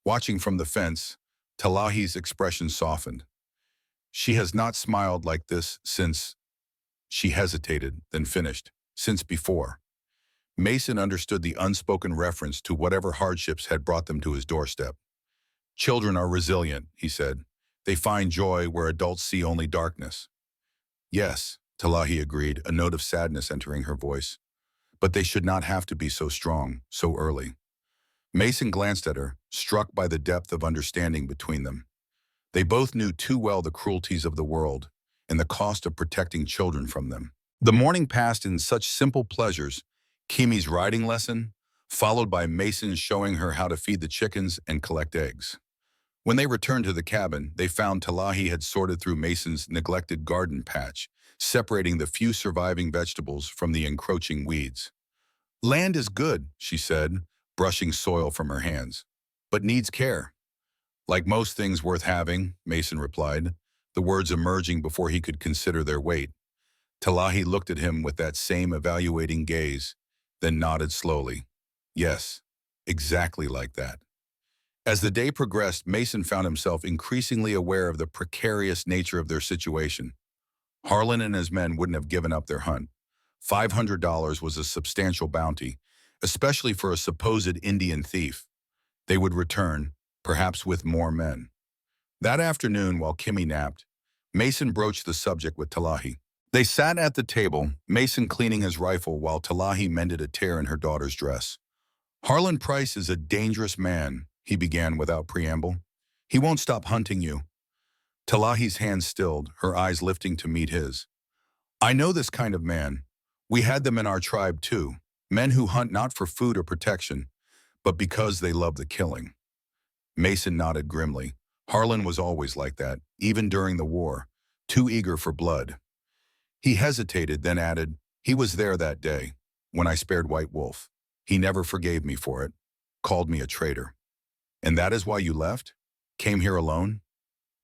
Watching from the fence, Talahi's expression softened. She has not smiled like this since... She hesitated, then finished, since before. Mason understood the unspoken reference to whatever hardships had brought them to his doorstep. Children are resilient, he said. They find joy where adults see only darkness. Yes, Talahi agreed, a note of sadness entering her voice. But they should not have to be so strong, so early. Mason glanced at her, struck by the depth of understanding between them. They both knew too well the cruelties of the world and the cost of protecting children from them. The morning passed in such simple pleasures, Kimi's riding lesson, followed by Mason showing her how to feed the chickens and collect eggs. When they returned to the cabin, they found Talahi had sorted through Mason's neglected garden patch, separating the few surviving vegetables from the encroaching weeds. Land is good, she said, brushing soil from her hands, but needs care. Like most things worth having, Mason replied, the words emerging before he could consider their weight. Talahi looked at him with that same evaluating gaze, then nodded slowly. Yes, exactly like that. As the day progressed, Mason found himself increasingly aware of the precarious nature of their situation. Harlan and his men wouldn't have given up their hunt. $500 was a substantial bounty, especially for a supposed Indian thief. They would return, perhaps with more men. That afternoon, while Kimmy napped, Mason broached the subject with Talahi. They sat at the table, Mason cleaning his rifle while Talahi mended a tear in her daughter's dress. Harlan Price is a dangerous man, he began without preamble. He won't stop hunting you. Talahi's hands stilled, her eyes lifting to meet his. I know this kind of man. We had them in our tribe too. Men who hunt not for food or protection, but because they love the killing. Mason nodded grimly. Harlan was always like that, even during the war, too eager for blood. He hesitated, then added, he was there that day, when I spared White Wolf. He never forgave me for it, called me a traitor. And that is why you left? Came here alone?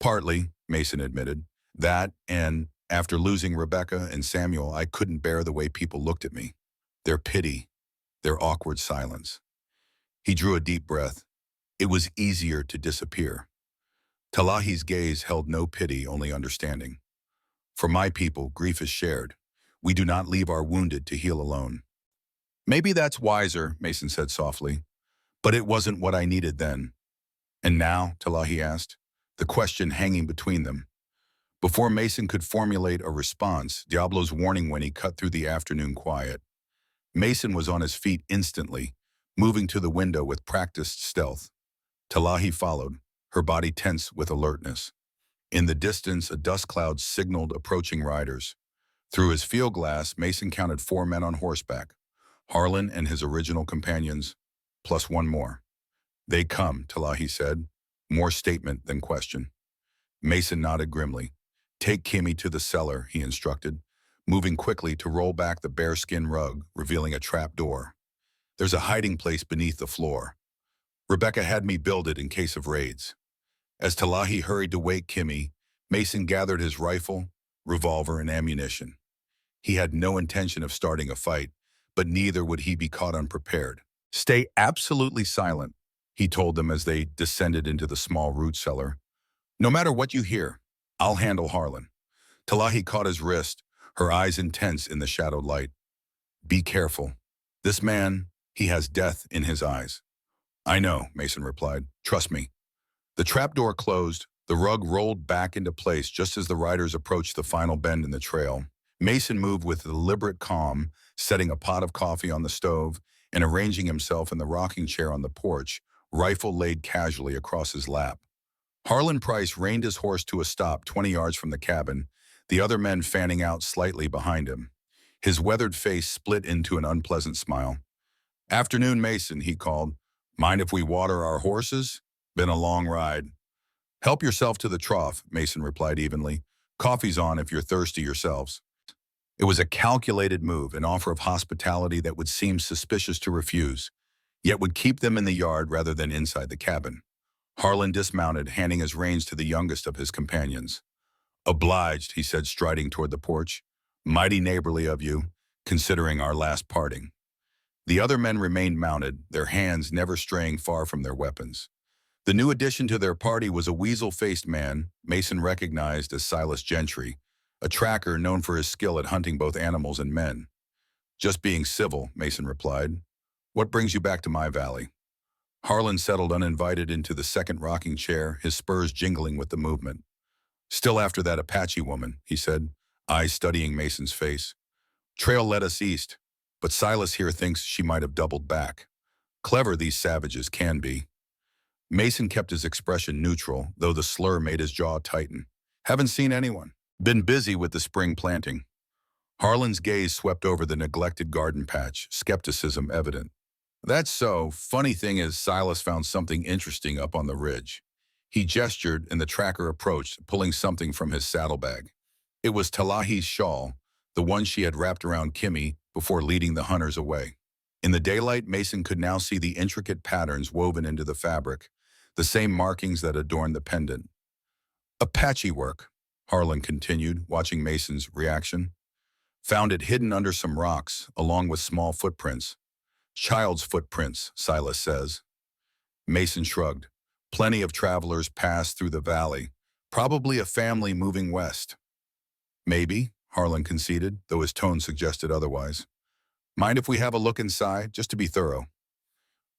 Partly, Mason admitted. That, and after losing Rebecca and Samuel, I couldn't bear the way people looked at me. Their pity, their awkward silence. He drew a deep breath. It was easier to disappear. Talahi's gaze held no pity, only understanding. For my people, grief is shared. We do not leave our wounded to heal alone. Maybe that's wiser, Mason said softly. But it wasn't what I needed then. And now, Talahi asked, the question hanging between them. Before Mason could formulate a response, Diablo's warning whinny cut through the afternoon quiet. Mason was on his feet instantly, moving to the window with practiced stealth. Talahi followed, her body tense with alertness. In the distance, a dust cloud signaled approaching riders. Through his field glass, Mason counted 4 men on horseback, Harlan and his original companions, plus 1 more. They come, Talahi said, more statement than question. Mason nodded grimly. Take Kimmy to the cellar, he instructed, moving quickly to roll back the bearskin rug, revealing a trap door. There's a hiding place beneath the floor. Rebecca had me build it in case of raids. As Talahi hurried to wake Kimmy, Mason gathered his rifle, revolver, and ammunition. He had no intention of starting a fight, but neither would he be caught unprepared. Stay absolutely silent, he told them as they descended into the small root cellar. No matter what you hear, I'll handle Harlan. Talahi caught his wrist, her eyes intense in the shadowed light. Be careful. This man, he has death in his eyes. I know, Mason replied. Trust me. The trapdoor closed, the rug rolled back into place just as the riders approached the final bend in the trail. Mason moved with deliberate calm, setting a pot of coffee on the stove and arranging himself in the rocking chair on the porch, rifle laid casually across his lap. Harlan Price reined his horse to a stop 20 yards from the cabin, the other men fanning out slightly behind him. His weathered face split into an unpleasant smile. Afternoon, Mason, he called. Mind if we water our horses? Been a long ride. Help yourself to the trough, Mason replied evenly. Coffee's on if you're thirsty yourselves. It was a calculated move, an offer of hospitality that would seem suspicious to refuse, yet would keep them in the yard rather than inside the cabin. Harlan dismounted, handing his reins to the youngest of his companions. Obliged, he said, striding toward the porch. Mighty neighborly of you, considering our last parting. The other men remained mounted, their hands never straying far from their weapons. The new addition to their party was a weasel-faced man, Mason recognized as Silas Gentry, a tracker known for his skill at hunting both animals and men. Just being civil, Mason replied. What brings you back to my valley? Harlan settled uninvited into the second rocking chair, his spurs jingling with the movement. Still after that Apache woman, he said, eyes studying Mason's face. Trail led us east, but Silas here thinks she might have doubled back. Clever these savages can be. Mason kept his expression neutral, though the slur made his jaw tighten. Haven't seen anyone. Been busy with the spring planting. Harlan's gaze swept over the neglected garden patch, skepticism evident. That's so. Funny thing is, Silas found something interesting up on the ridge. He gestured and the tracker approached, pulling something from his saddlebag. It was Talahi's shawl, the one she had wrapped around Kimmy before leading the hunters away. In the daylight, Mason could now see the intricate patterns woven into the fabric, the same markings that adorned the pendant. Apache work, Harlan continued, watching Mason's reaction. Found it hidden under some rocks, along with small footprints. Child's footprints, Silas says. Mason shrugged. Plenty of travelers pass through the valley. Probably a family moving west. Maybe, Harlan conceded, though his tone suggested otherwise. Mind if we have a look inside, just to be thorough?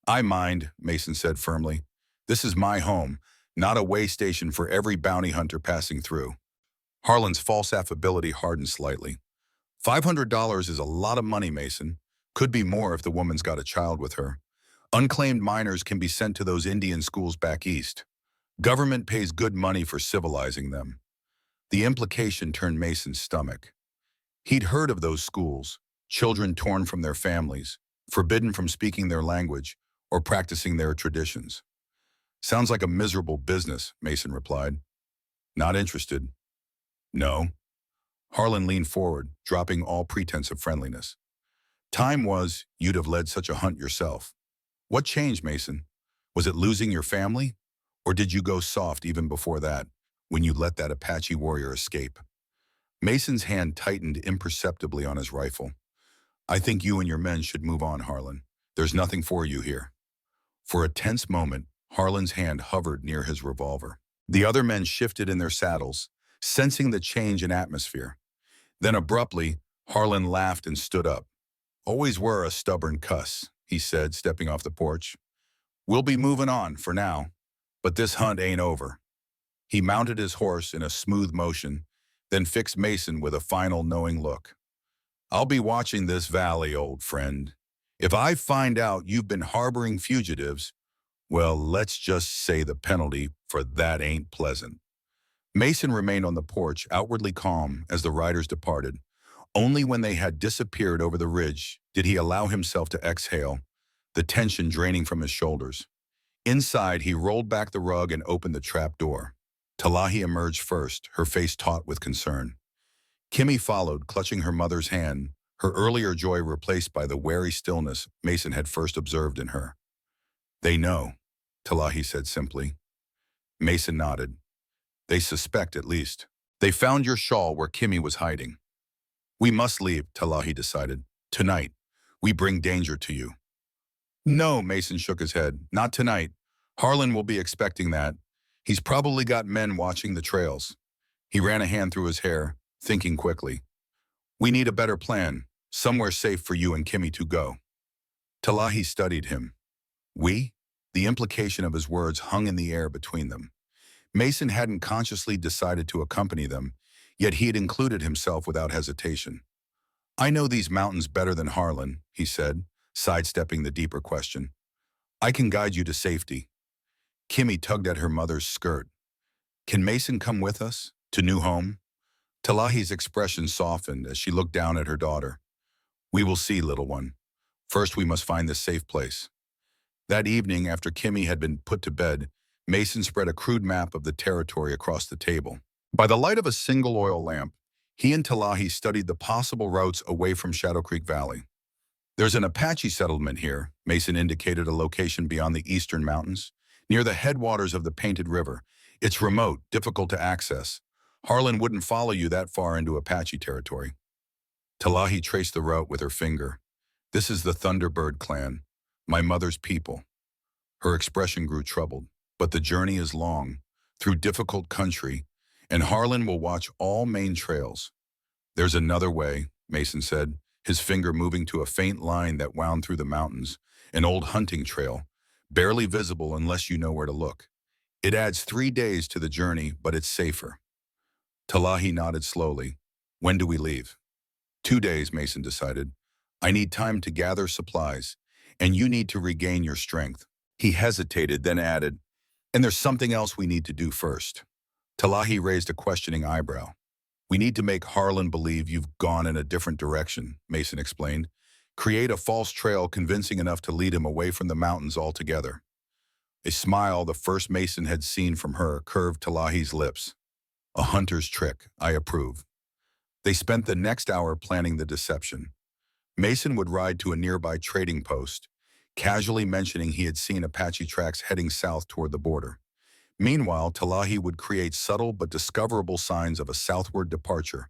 I mind, Mason said firmly. This is my home, not a way station for every bounty hunter passing through. Harlan's false affability hardened slightly. $500 is a lot of money, Mason. Could be more if the woman's got a child with her. Unclaimed minors can be sent to those Indian schools back east. Government pays good money for civilizing them. The implication turned Mason's stomach. He'd heard of those schools, children torn from their families, forbidden from speaking their language or practicing their traditions. Sounds like a miserable business, Mason replied. Not interested. No. Harlan leaned forward, dropping all pretense of friendliness. Time was, you'd have led such a hunt yourself. What changed, Mason? Was it losing your family? Or did you go soft even before that, when you let that Apache warrior escape? Mason's hand tightened imperceptibly on his rifle. I think you and your men should move on, Harlan. There's nothing for you here. For a tense moment, Harlan's hand hovered near his revolver. The other men shifted in their saddles, sensing the change in atmosphere. Then abruptly, Harlan laughed and stood up. Always were a stubborn cuss, he said, stepping off the porch. We'll be moving on for now, but this hunt ain't over. He mounted his horse in a smooth motion, then fixed Mason with a final knowing look. I'll be watching this valley, old friend. If I find out you've been harboring fugitives, well, let's just say the penalty for that ain't pleasant. Mason remained on the porch, outwardly calm as the riders departed. Only when they had disappeared over the ridge did he allow himself to exhale, the tension draining from his shoulders. Inside, he rolled back the rug and opened the trap door. Talahi emerged first, her face taut with concern. Kimmy followed, clutching her mother's hand, her earlier joy replaced by the wary stillness Mason had first observed in her. They know, Talahi said simply. Mason nodded. They suspect, at least. They found your shawl where Kimmy was hiding. We must leave, Talahi decided. Tonight. We bring danger to you. No, Mason shook his head. Not tonight. Harlan will be expecting that. He's probably got men watching the trails. He ran a hand through his hair, thinking quickly. We need a better plan, somewhere safe for you and Kimmy to go. Talahi studied him. We? The implication of his words hung in the air between them. Mason hadn't consciously decided to accompany them, yet he had included himself without hesitation. I know these mountains better than Harlan, he said, sidestepping the deeper question. I can guide you to safety. Kimmy tugged at her mother's skirt. Can Mason come with us? To new home? Talahi's expression softened as she looked down at her daughter. We will see, little one. First, we must find this safe place. That evening, after Kimmy had been put to bed, Mason spread a crude map of the territory across the table. By the light of a single oil lamp, he and Talahi studied the possible routes away from Shadow Creek Valley. There's an Apache settlement here, Mason indicated a location beyond the eastern mountains, near the headwaters of the Painted River. It's remote, difficult to access. Harlan wouldn't follow you that far into Apache territory. Talahi traced the route with her finger. This is the Thunderbird clan, my mother's people. Her expression grew troubled. But the journey is long, through difficult country, and Harlan will watch all main trails. There's another way, Mason said, his finger moving to a faint line that wound through the mountains, an old hunting trail, barely visible unless you know where to look. It adds 3 days to the journey, but it's safer. Talahi nodded slowly. When do we leave? 2 days, Mason decided. I need time to gather supplies, and you need to regain your strength. He hesitated, then added, and there's something else we need to do first. Talahi raised a questioning eyebrow. We need to make Harlan believe you've gone in a different direction, Mason explained. Create a false trail convincing enough to lead him away from the mountains altogether. A smile the first Mason had seen from her curved Talahi's lips. A hunter's trick, I approve. They spent the next hour planning the deception. Mason would ride to a nearby trading post, casually mentioning he had seen Apache tracks heading south toward the border. Meanwhile, Talahi would create subtle but discoverable signs of a southward departure.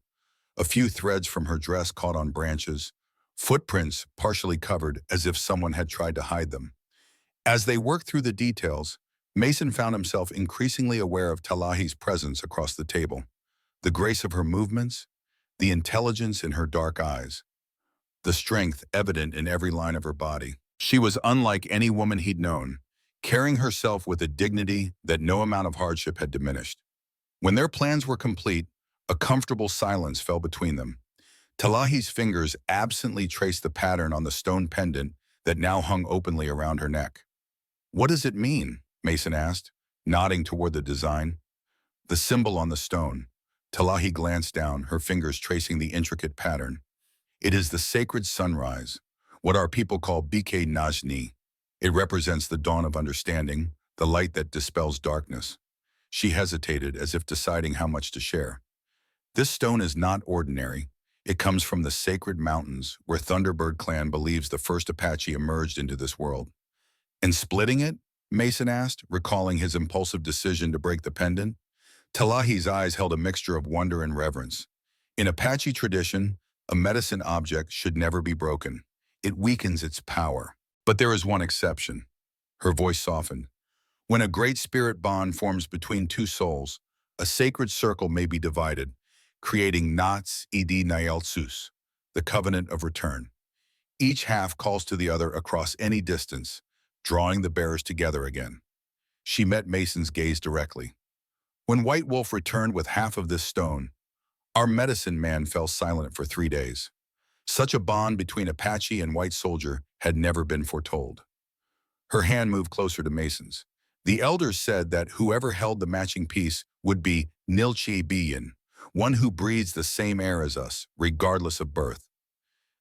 A few threads from her dress caught on branches, footprints partially covered as if someone had tried to hide them. As they worked through the details, Mason found himself increasingly aware of Talahi's presence across the table, the grace of her movements, the intelligence in her dark eyes, the strength evident in every line of her body. She was unlike any woman he'd known, carrying herself with a dignity that no amount of hardship had diminished. When their plans were complete, a comfortable silence fell between them. Talahi's fingers absently traced the pattern on the stone pendant that now hung openly around her neck. "What does it mean?" Mason asked, nodding toward the design. "The symbol on the stone." Talahi glanced down, her fingers tracing the intricate pattern. "It is the sacred sunrise, what our people call Bike Najni. It represents the dawn of understanding, the light that dispels darkness." She hesitated, as if deciding how much to share. "This stone is not ordinary. It comes from the sacred mountains where Thunderbird clan believes the first Apache emerged into this world." "And splitting it?" Mason asked, recalling his impulsive decision to break the pendant. Talahi's eyes held a mixture of wonder and reverence. In Apache tradition, a medicine object should never be broken. It weakens its power. But there is one exception. Her voice softened. When a great spirit bond forms between two souls, a sacred circle may be divided, creating Nats Edi Nyeltsus, the covenant of return. Each half calls to the other across any distance, drawing the bearers together again. She met Mason's gaze directly. "When White Wolf returned with half of this stone, our medicine man fell silent for 3 days. Such a bond between Apache and white soldier had never been foretold." Her hand moved closer to Mason's. "The elders said that whoever held the matching piece would be Nilchi Biyan, one who breathes the same air as us, regardless of birth."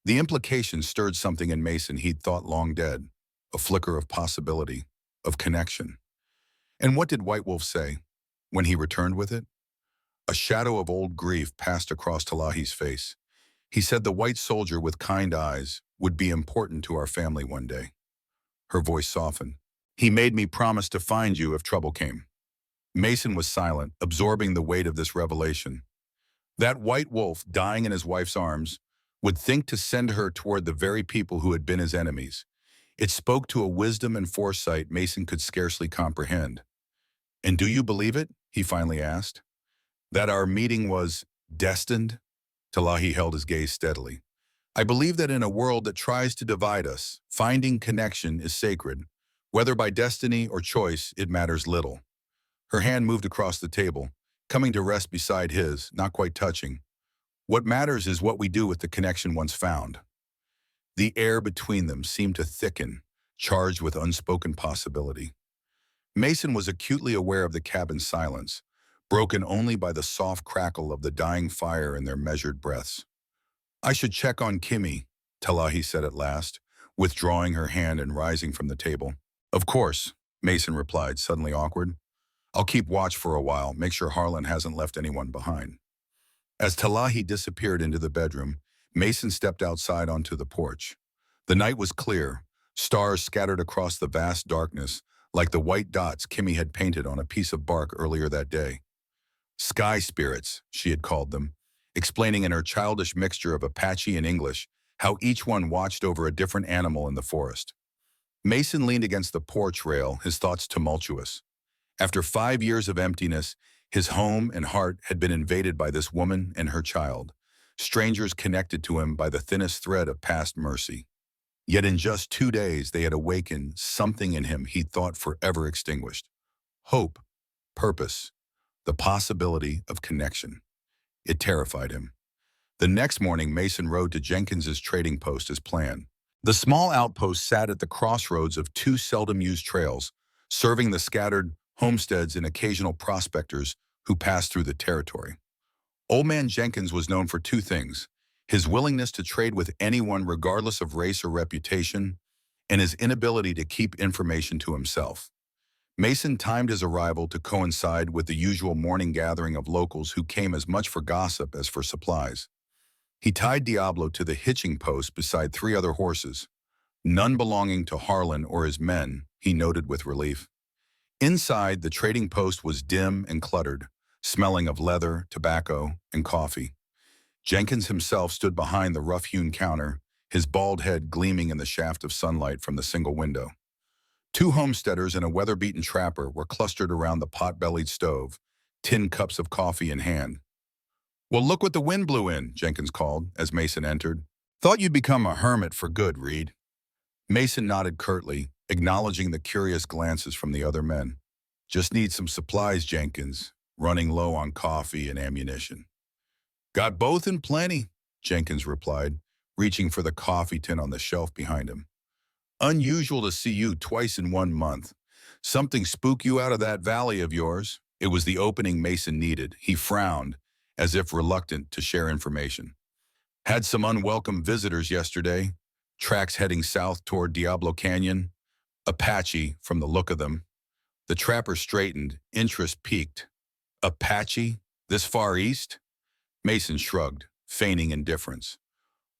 The implication stirred something in Mason he'd thought long dead, a flicker of possibility, of connection. "And what did White Wolf say when he returned with it?" A shadow of old grief passed across Talahi's face. "He said the white soldier with kind eyes would be important to our family one day." Her voice softened. "He made me promise to find you if trouble came." Mason was silent, absorbing the weight of this revelation. That white wolf, dying in his wife's arms, would think to send her toward the very people who had been his enemies. It spoke to a wisdom and foresight Mason could scarcely comprehend. "And do you believe it?" he finally asked. "That our meeting was destined?" Talahi held his gaze steadily. "I believe that in a world that tries to divide us, finding connection is sacred. Whether by destiny or choice, it matters little." Her hand moved across the table, coming to rest beside his, not quite touching. "What matters is what we do with the connection once found." The air between them seemed to thicken, charged with unspoken possibility. Mason was acutely aware of the cabin's silence, broken only by the soft crackle of the dying fire in their measured breaths. "I should check on Kimmy," Talahi said at last, withdrawing her hand and rising from the table. "Of course," Mason replied, suddenly awkward. "I'll keep watch for a while, make sure Harlan hasn't left anyone behind." As Talahi disappeared into the bedroom, Mason stepped outside onto the porch. The night was clear, stars scattered across the vast darkness, like the white dots Kimmy had painted on a piece of bark earlier that day. "Sky spirits," she had called them, explaining in her childish mixture of Apache and English how each one watched over a different animal in the forest. Mason leaned against the porch rail, his thoughts tumultuous. After 5 years of emptiness, his home and heart had been invaded by this woman and her child, strangers connected to him by the thinnest thread of past mercy. Yet in just 2 days they had awakened something in him he'd thought forever extinguished. Hope, purpose, the possibility of connection. It terrified him. The next morning, Mason rode to Jenkins's trading post as planned. The small outpost sat at the crossroads of two seldom-used trails, serving the scattered homesteads and occasional prospectors who passed through the territory. Old Man Jenkins was known for two things: his willingness to trade with anyone regardless of race or reputation, and his inability to keep information to himself. Mason timed his arrival to coincide with the usual morning gathering of locals who came as much for gossip as for supplies. He tied Diablo to the hitching post beside 3 other horses, none belonging to Harlan or his men, he noted with relief. Inside, the trading post was dim and cluttered, smelling of leather, tobacco, and coffee. Jenkins himself stood behind the rough-hewn counter, his bald head gleaming in the shaft of sunlight from the single window. Two homesteaders and a weather-beaten trapper were clustered around the pot-bellied stove, tin cups of coffee in hand. "Well, look what the wind blew in," Jenkins called as Mason entered. "Thought you'd become a hermit for good, Reed." Mason nodded curtly, acknowledging the curious glances from the other men. "Just need some supplies, Jenkins. Running low on coffee and ammunition." "Got both in plenty," Jenkins replied, reaching for the coffee tin on the shelf behind him. "Unusual to see you twice in 1 month. Something spook you out of that valley of yours?" It was the opening Mason needed. He frowned, as if reluctant to share information. "Had some unwelcome visitors yesterday. Tracks heading south toward Diablo Canyon. Apache, from the look of them." The trapper straightened, interest piqued. "Apache? This far east?" Mason shrugged, feigning indifference.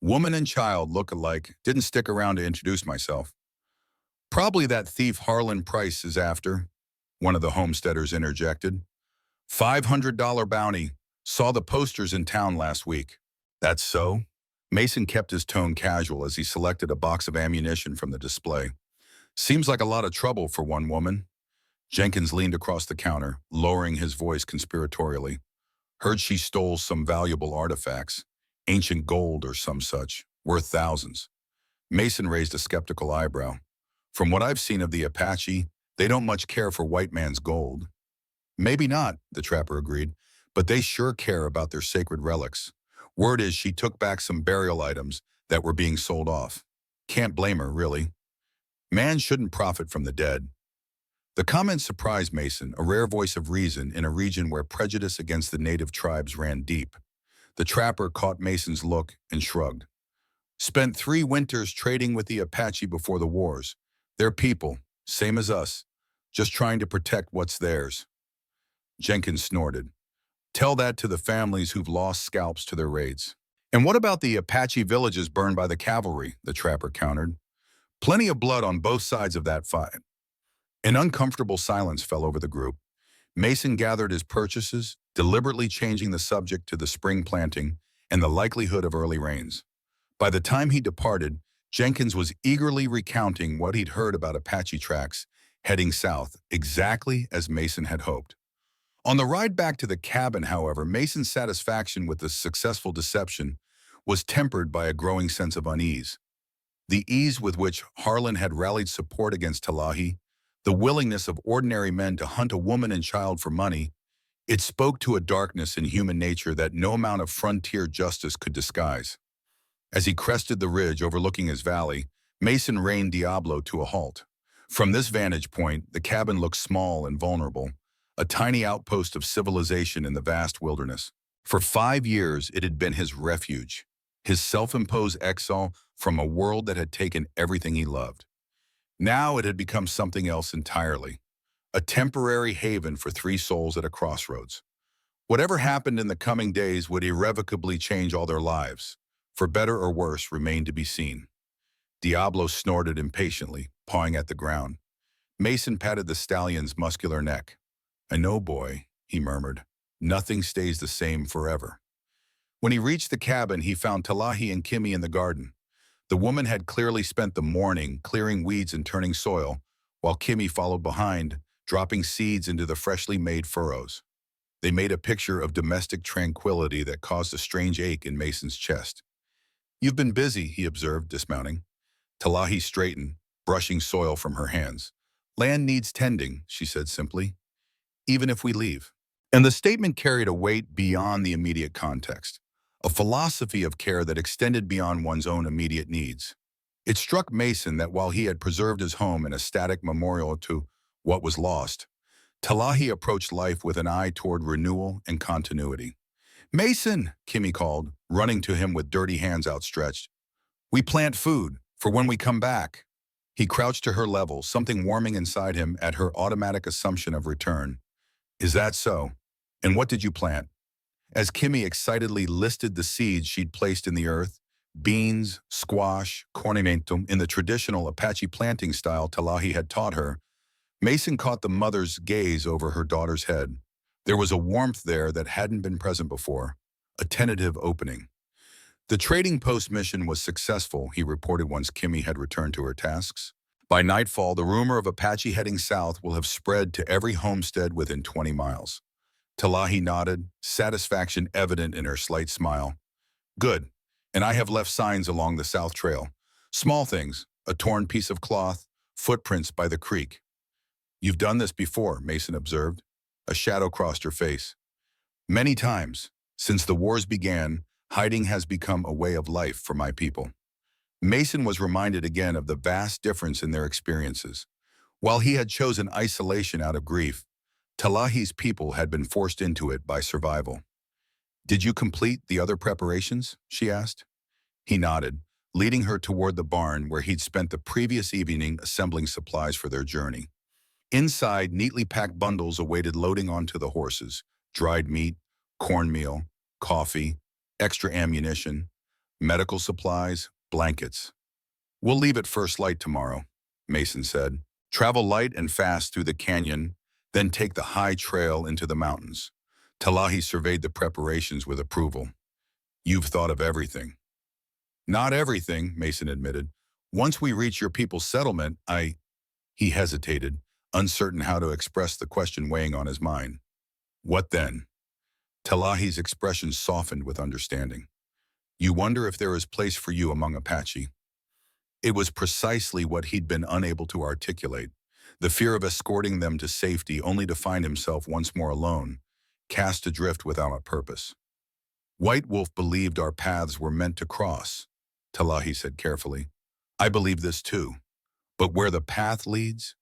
"Woman and child look alike. Didn't stick around to introduce myself." "Probably that thief Harlan Price is after," one of the homesteaders interjected. $500 bounty. Saw the posters in town last week." "That's so?" Mason kept his tone casual as he selected a box of ammunition from the display. "Seems like a lot of trouble for one woman." Jenkins leaned across the counter, lowering his voice conspiratorially. "Heard she stole some valuable artifacts, ancient gold or some such, worth thousands." Mason raised a skeptical eyebrow. "From what I've seen of the Apache, they don't much care for white man's gold." "Maybe not," the trapper agreed, "but they sure care about their sacred relics. Word is she took back some burial items that were being sold off. Can't blame her, really. Man shouldn't profit from the dead." The comment surprised Mason, a rare voice of reason in a region where prejudice against the native tribes ran deep. The trapper caught Mason's look and shrugged. "Spent 3 winters trading with the Apache before the wars. They're people, same as us, just trying to protect what's theirs." Jenkins snorted. "Tell that to the families who've lost scalps to their raids." "And what about the Apache villages burned by the cavalry?" the trapper countered. "Plenty of blood on both sides of that fight." An uncomfortable silence fell over the group. Mason gathered his purchases, deliberately changing the subject to the spring planting and the likelihood of early rains. By the time he departed, Jenkins was eagerly recounting what he'd heard about Apache tracks heading south, exactly as Mason had hoped. On the ride back to the cabin, however, Mason's satisfaction with the successful deception was tempered by a growing sense of unease. The ease with which Harlan had rallied support against Talahi, the willingness of ordinary men to hunt a woman and child for money, it spoke to a darkness in human nature that no amount of frontier justice could disguise. As he crested the ridge overlooking his valley, Mason reined Diablo to a halt. From this vantage point, the cabin looked small and vulnerable, a tiny outpost of civilization in the vast wilderness. For 5 years, it had been his refuge, his self-imposed exile from a world that had taken everything he loved. Now it had become something else entirely, a temporary haven for 3 souls at a crossroads. Whatever happened in the coming days would irrevocably change all their lives. For better or worse remained to be seen. Diablo snorted impatiently, pawing at the ground. Mason patted the stallion's muscular neck. "I know, boy," he murmured. "Nothing stays the same forever." When he reached the cabin, he found Talahi and Kimmy in the garden. The woman had clearly spent the morning clearing weeds and turning soil, while Kimmy followed behind, dropping seeds into the freshly made furrows. They made a picture of domestic tranquility that caused a strange ache in Mason's chest. "You've been busy," he observed, dismounting. Talahi straightened, brushing soil from her hands. "Land needs tending," she said simply, "even if we leave." And the statement carried a weight beyond the immediate context, a philosophy of care that extended beyond one's own immediate needs. It struck Mason that while he had preserved his home in a static memorial to what was lost, Talahi approached life with an eye toward renewal and continuity. "Mason," Kimmy called, running to him with dirty hands outstretched. "We plant food for when we come back." He crouched to her level, something warming inside him at her automatic assumption of return. "Is that so? And what did you plant?" As Kimmy excitedly listed the seeds she'd placed in the earth, beans, squash, cornamentum, in the traditional Apache planting style Talahi had taught her, Mason caught the mother's gaze over her daughter's head. There was a warmth there that hadn't been present before, a tentative opening. The trading post mission was successful, he reported once Kimmy had returned to her tasks. By nightfall, the rumor of Apache heading south will have spread to every homestead within 20 miles. Talahi nodded, satisfaction evident in her slight smile. Good. And I have left signs along the south trail. Small things, a torn piece of cloth, footprints by the creek. You've done this before, Mason observed. A shadow crossed her face. Many times. Since the wars began, hiding has become a way of life for my people. Mason was reminded again of the vast difference in their experiences. While he had chosen isolation out of grief, Talahi's people had been forced into it by survival. Did you complete the other preparations? She asked. He nodded, leading her toward the barn where he'd spent the previous evening assembling supplies for their journey. Inside, neatly packed bundles awaited loading onto the horses: dried meat, cornmeal, coffee, extra ammunition, medical supplies, blankets. We'll leave at first light tomorrow, Mason said. Travel light and fast through the canyon, then take the high trail into the mountains. Talahi surveyed the preparations with approval. You've thought of everything. Not everything, Mason admitted. Once we reach your people's settlement, He hesitated, uncertain how to express the question weighing on his mind. What then? Talahi's expression softened with understanding. You wonder if there is place for you among Apache. It was precisely what he'd been unable to articulate, the fear of escorting them to safety only to find himself once more alone, cast adrift without a purpose. White Wolf believed our paths were meant to cross, Talahi said carefully. I believe this too. But where the path leads?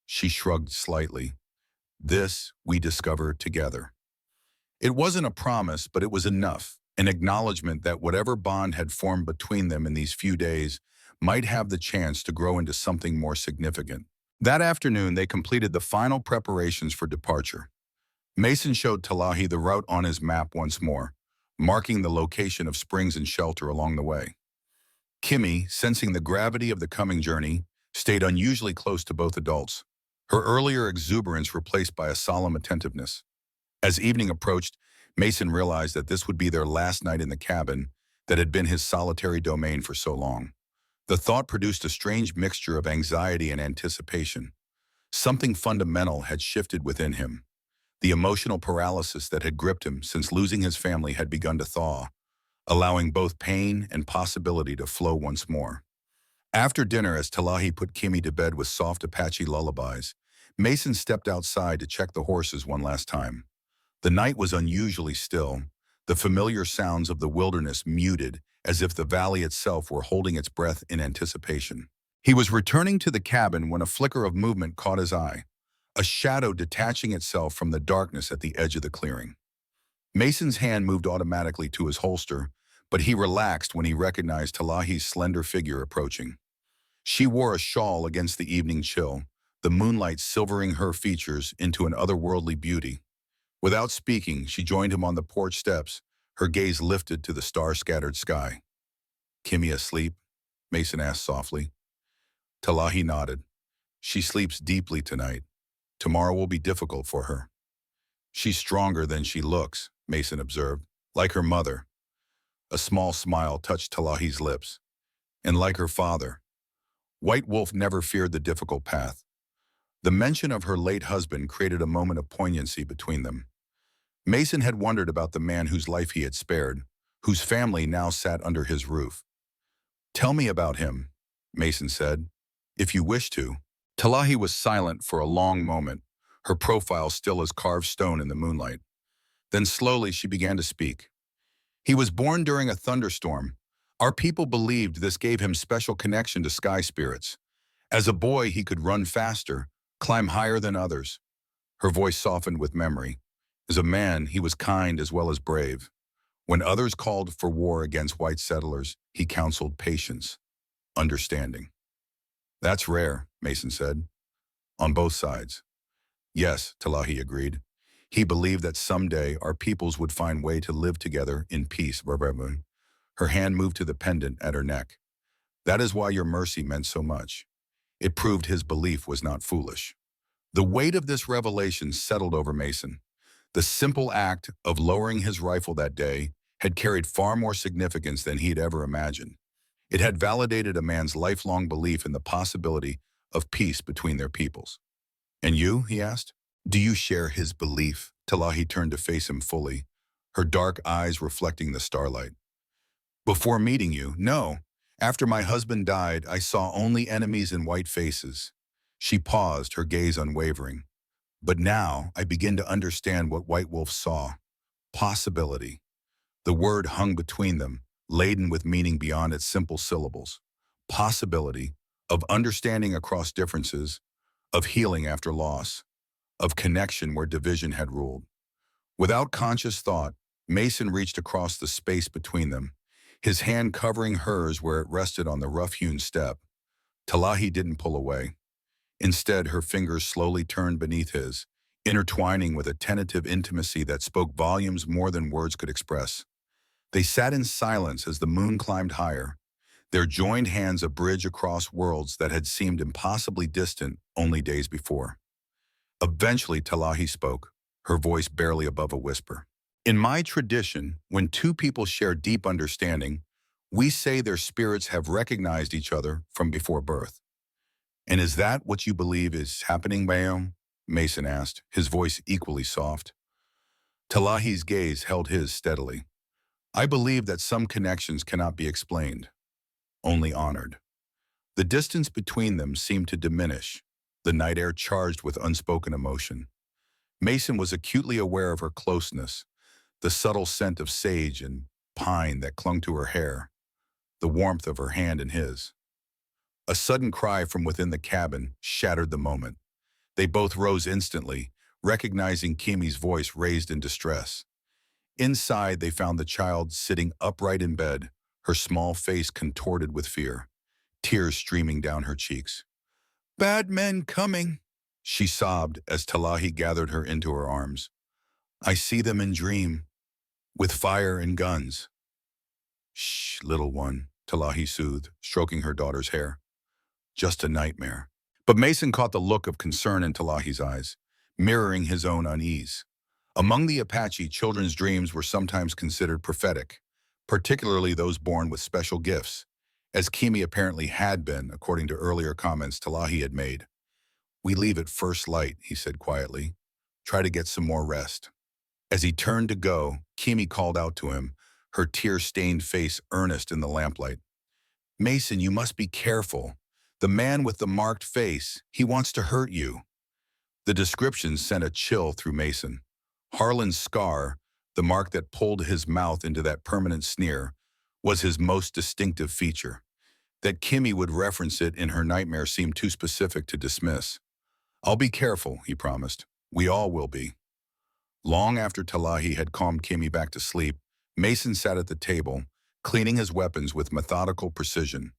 She shrugged slightly. This we discover together. It wasn't a promise, but it was enough, an acknowledgement that whatever bond had formed between them in these few days might have the chance to grow into something more significant. That afternoon, they completed the final preparations for departure. Mason showed Talahi the route on his map once more, marking the location of springs and shelter along the way. Kimmy, sensing the gravity of the coming journey, stayed unusually close to both adults, her earlier exuberance replaced by a solemn attentiveness. As evening approached, Mason realized that this would be their last night in the cabin that had been his solitary domain for so long. The thought produced a strange mixture of anxiety and anticipation. Something fundamental had shifted within him. The emotional paralysis that had gripped him since losing his family had begun to thaw, allowing both pain and possibility to flow once more. After dinner, as Talahi put Kimmy to bed with soft Apache lullabies, Mason stepped outside to check the horses one last time. The night was unusually still, the familiar sounds of the wilderness muted as if the valley itself were holding its breath in anticipation. He was returning to the cabin when a flicker of movement caught his eye, a shadow detaching itself from the darkness at the edge of the clearing. Mason's hand moved automatically to his holster, but he relaxed when he recognized Talahi's slender figure approaching. She wore a shawl against the evening chill, the moonlight silvering her features into an otherworldly beauty. Without speaking, she joined him on the porch steps, her gaze lifted to the star-scattered sky. Kimmy asleep? Mason asked softly. Talahi nodded. She sleeps deeply tonight. Tomorrow will be difficult for her. She's stronger than she looks, Mason observed, like her mother. A small smile touched Talahi's lips. And like her father. White Wolf never feared the difficult path. The mention of her late husband created a moment of poignancy between them. Mason had wondered about the man whose life he had spared, whose family now sat under his roof. Tell me about him, Mason said, if you wish to. Talahi was silent for a long moment, her profile still as carved stone in the moonlight. Then slowly she began to speak. He was born during a thunderstorm. Our people believed this gave him special connection to sky spirits. As a boy, he could run faster, climb higher than others. Her voice softened with memory. As a man, he was kind as well as brave. When others called for war against white settlers, he counseled patience, understanding. That's rare, Mason said. On both sides. Yes, Talahi agreed. He believed that someday our peoples would find way to live together in peace. Her hand moved to the pendant at her neck. That is why your mercy meant so much. It proved his belief was not foolish. The weight of this revelation settled over Mason. The simple act of lowering his rifle that day had carried far more significance than he'd ever imagined. It had validated a man's lifelong belief in the possibility of peace between their peoples. "And you?" he asked. "Do you share his belief?" Talahi turned to face him fully, her dark eyes reflecting the starlight. "Before meeting you, no. After my husband died, I saw only enemies and white faces." She paused, her gaze unwavering. "But now I begin to understand what White Wolf saw. Possibility." The word hung between them, laden with meaning beyond its simple syllables. Possibility of understanding across differences, of healing after loss, of connection where division had ruled. Without conscious thought, Mason reached across the space between them, his hand covering hers where it rested on the rough-hewn step. Talahi didn't pull away. Instead, her fingers slowly turned beneath his, intertwining with a tentative intimacy that spoke volumes more than words could express. They sat in silence as the moon climbed higher, their joined hands a bridge across worlds that had seemed impossibly distant only days before. Eventually, Talahi spoke, her voice barely above a whisper. "In my tradition, when two people share deep understanding, we say their spirits have recognized each other from before birth." "And is that what you believe is happening, Bayom?" Mason asked, his voice equally soft. Talahi's gaze held his steadily. "I believe that some connections cannot be explained, only honored." The distance between them seemed to diminish, the night air charged with unspoken emotion. Mason was acutely aware of her closeness, the subtle scent of sage and pine that clung to her hair, the warmth of her hand in his. A sudden cry from within the cabin shattered the moment. They both rose instantly, recognizing Kimi's voice raised in distress. Inside, they found the child sitting upright in bed, her small face contorted with fear, tears streaming down her cheeks. "Bad men coming," she sobbed as Talahi gathered her into her arms. "I see them in dream, with fire and guns." "Shh, little one," Talahi soothed, stroking her daughter's hair. "Just a nightmare." But Mason caught the look of concern in Talahi's eyes, mirroring his own unease. Among the Apache, children's dreams were sometimes considered prophetic, particularly those born with special gifts, as Kimi apparently had been, according to earlier comments Talahi had made. "We leave at first light," he said quietly. "Try to get some more rest." As he turned to go, Kimi called out to him, her tear-stained face earnest in the lamplight. "Mason, you must be careful. The man with the marked face, he wants to hurt you." The description sent a chill through Mason. Harlan's scar, the mark that pulled his mouth into that permanent sneer, was his most distinctive feature. That Kimi would reference it in her nightmare seemed too specific to dismiss. "I'll be careful," he promised. "We all will be." Long after Talahi had calmed Kimi back to sleep, Mason sat at the table, cleaning his weapons with methodical precision.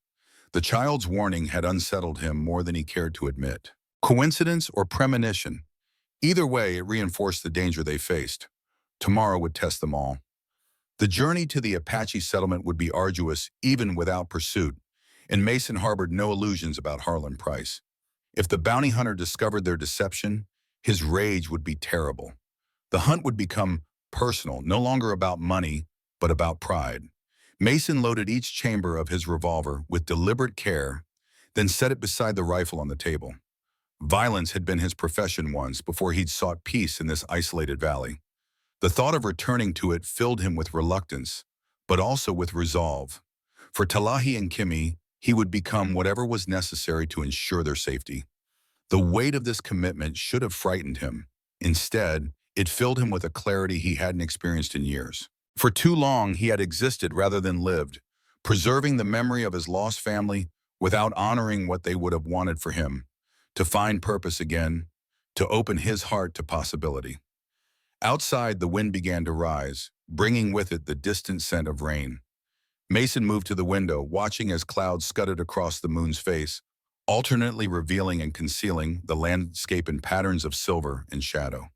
The child's warning had unsettled him more than he cared to admit. Coincidence or premonition? Either way, it reinforced the danger they faced. Tomorrow would test them all. The journey to the Apache settlement would be arduous even without pursuit, and Mason harbored no illusions about Harlan Price. If the bounty hunter discovered their deception, his rage would be terrible. The hunt would become personal, no longer about money, but about pride. Mason loaded each chamber of his revolver with deliberate care, then set it beside the rifle on the table. Violence had been his profession once before he'd sought peace in this isolated valley. The thought of returning to it filled him with reluctance, but also with resolve. For Talahi and Kimi, he would become whatever was necessary to ensure their safety. The weight of this commitment should have frightened him. Instead, it filled him with a clarity he hadn't experienced in years. For too long, he had existed rather than lived, preserving the memory of his lost family without honoring what they would have wanted for him, to find purpose again, to open his heart to possibility. Outside, the wind began to rise, bringing with it the distant scent of rain. Mason moved to the window, watching as clouds scudded across the moon's face, alternately revealing and concealing the landscape in patterns of silver and shadow.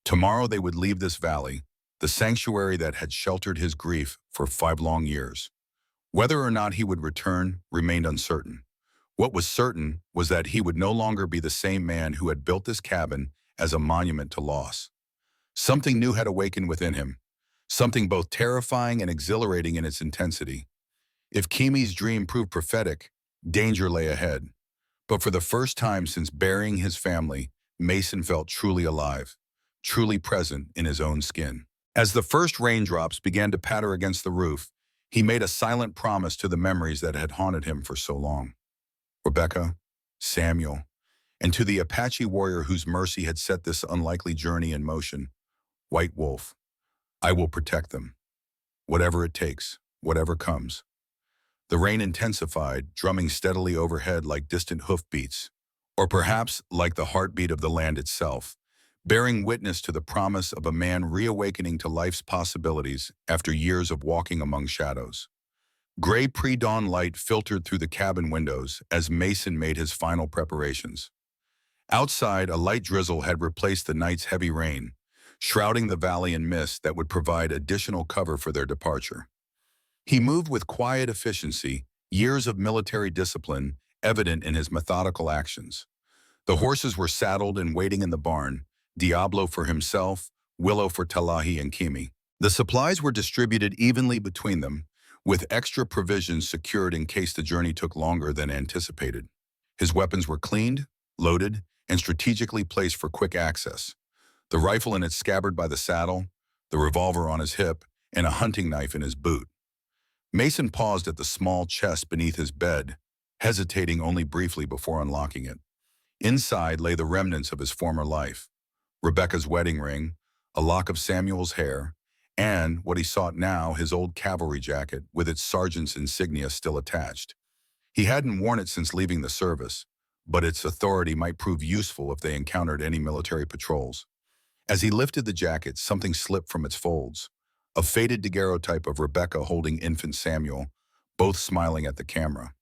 Tomorrow they would leave this valley, the sanctuary that had sheltered his grief for 5 long years. Whether or not he would return remained uncertain. What was certain was that he would no longer be the same man who had built this cabin as a monument to loss. Something new had awakened within him, something both terrifying and exhilarating in its intensity. If Kimi's dream proved prophetic, danger lay ahead. But for the first time since burying his family, Mason felt truly alive, truly present in his own skin. As the first raindrops began to patter against the roof, he made a silent promise to the memories that had haunted him for so long. Rebecca, Samuel, and to the Apache warrior whose mercy had set this unlikely journey in motion, White Wolf, I will protect them. Whatever it takes, whatever comes. The rain intensified, drumming steadily overhead like distant hoofbeats, or perhaps like the heartbeat of the land itself, bearing witness to the promise of a man reawakening to life's possibilities after years of walking among shadows. Gray pre-dawn light filtered through the cabin windows as Mason made his final preparations. Outside, a light drizzle had replaced the night's heavy rain, shrouding the valley in mist that would provide additional cover for their departure. He moved with quiet efficiency, years of military discipline evident in his methodical actions. The horses were saddled and waiting in the barn, Diablo for himself, Willow for Talahi and Kimi. The supplies were distributed evenly between them, with extra provisions secured in case the journey took longer than anticipated. His weapons were cleaned, loaded, and strategically placed for quick access. The rifle in its scabbard by the saddle, the revolver on his hip, and a hunting knife in his boot. Mason paused at the small chest beneath his bed, hesitating only briefly before unlocking it. Inside lay the remnants of his former life: Rebecca's wedding ring, a lock of Samuel's hair, and, what he sought now, his old cavalry jacket with its sergeant's insignia still attached. He hadn't worn it since leaving the service, but its authority might prove useful if they encountered any military patrols. As he lifted the jacket, something slipped from its folds. A faded daguerreotype of Rebecca holding infant Samuel, both smiling at the camera.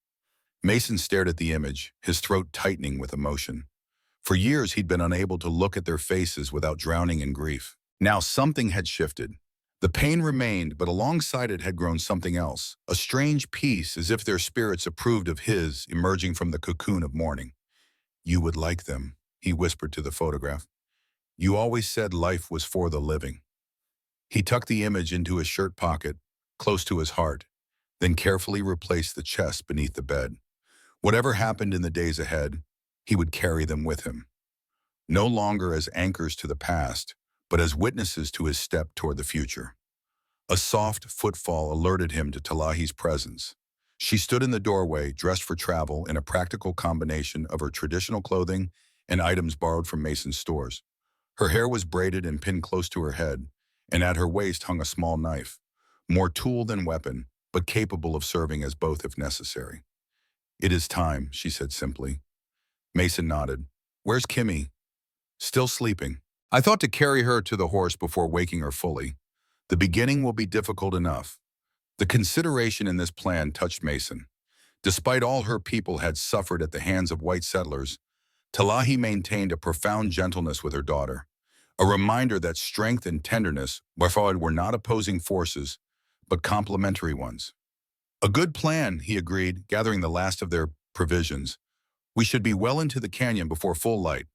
Mason stared at the image, his throat tightening with emotion. For years, he'd been unable to look at their faces without drowning in grief. Now something had shifted. The pain remained, but alongside it had grown something else, a strange peace, as if their spirits approved of his emerging from the cocoon of mourning. "You would like them," he whispered to the photograph. "You always said life was for the living." He tucked the image into his shirt pocket, close to his heart, then carefully replaced the chest beneath the bed. Whatever happened in the days ahead, he would carry them with him. No longer as anchors to the past, but as witnesses to his step toward the future. A soft footfall alerted him to Talahi's presence. She stood in the doorway, dressed for travel in a practical combination of her traditional clothing and items borrowed from Mason's stores. Her hair was braided and pinned close to her head, and at her waist hung a small knife, more tool than weapon, but capable of serving as both if necessary. "It is time," she said simply. Mason nodded. "Where's Kimi?" "Still sleeping. I thought to carry her to the horse before waking her fully. The beginning will be difficult enough." The consideration in this plan touched Mason. Despite all her people had suffered at the hands of white settlers, Talahi maintained a profound gentleness with her daughter, a reminder that strength and tenderness were not opposing forces, but complementary ones. "A good plan," he agreed, gathering the last of their provisions. "We should be well into the canyon before full light."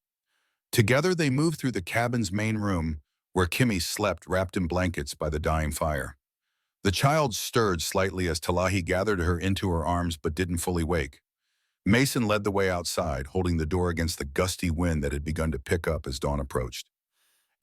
Together they moved through the cabin's main room, where Kimi slept wrapped in blankets by the dying fire. The child stirred slightly as Talahi gathered her into her arms but didn't fully wake. Mason led the way outside, holding the door against the gusty wind that had begun to pick up as dawn approached.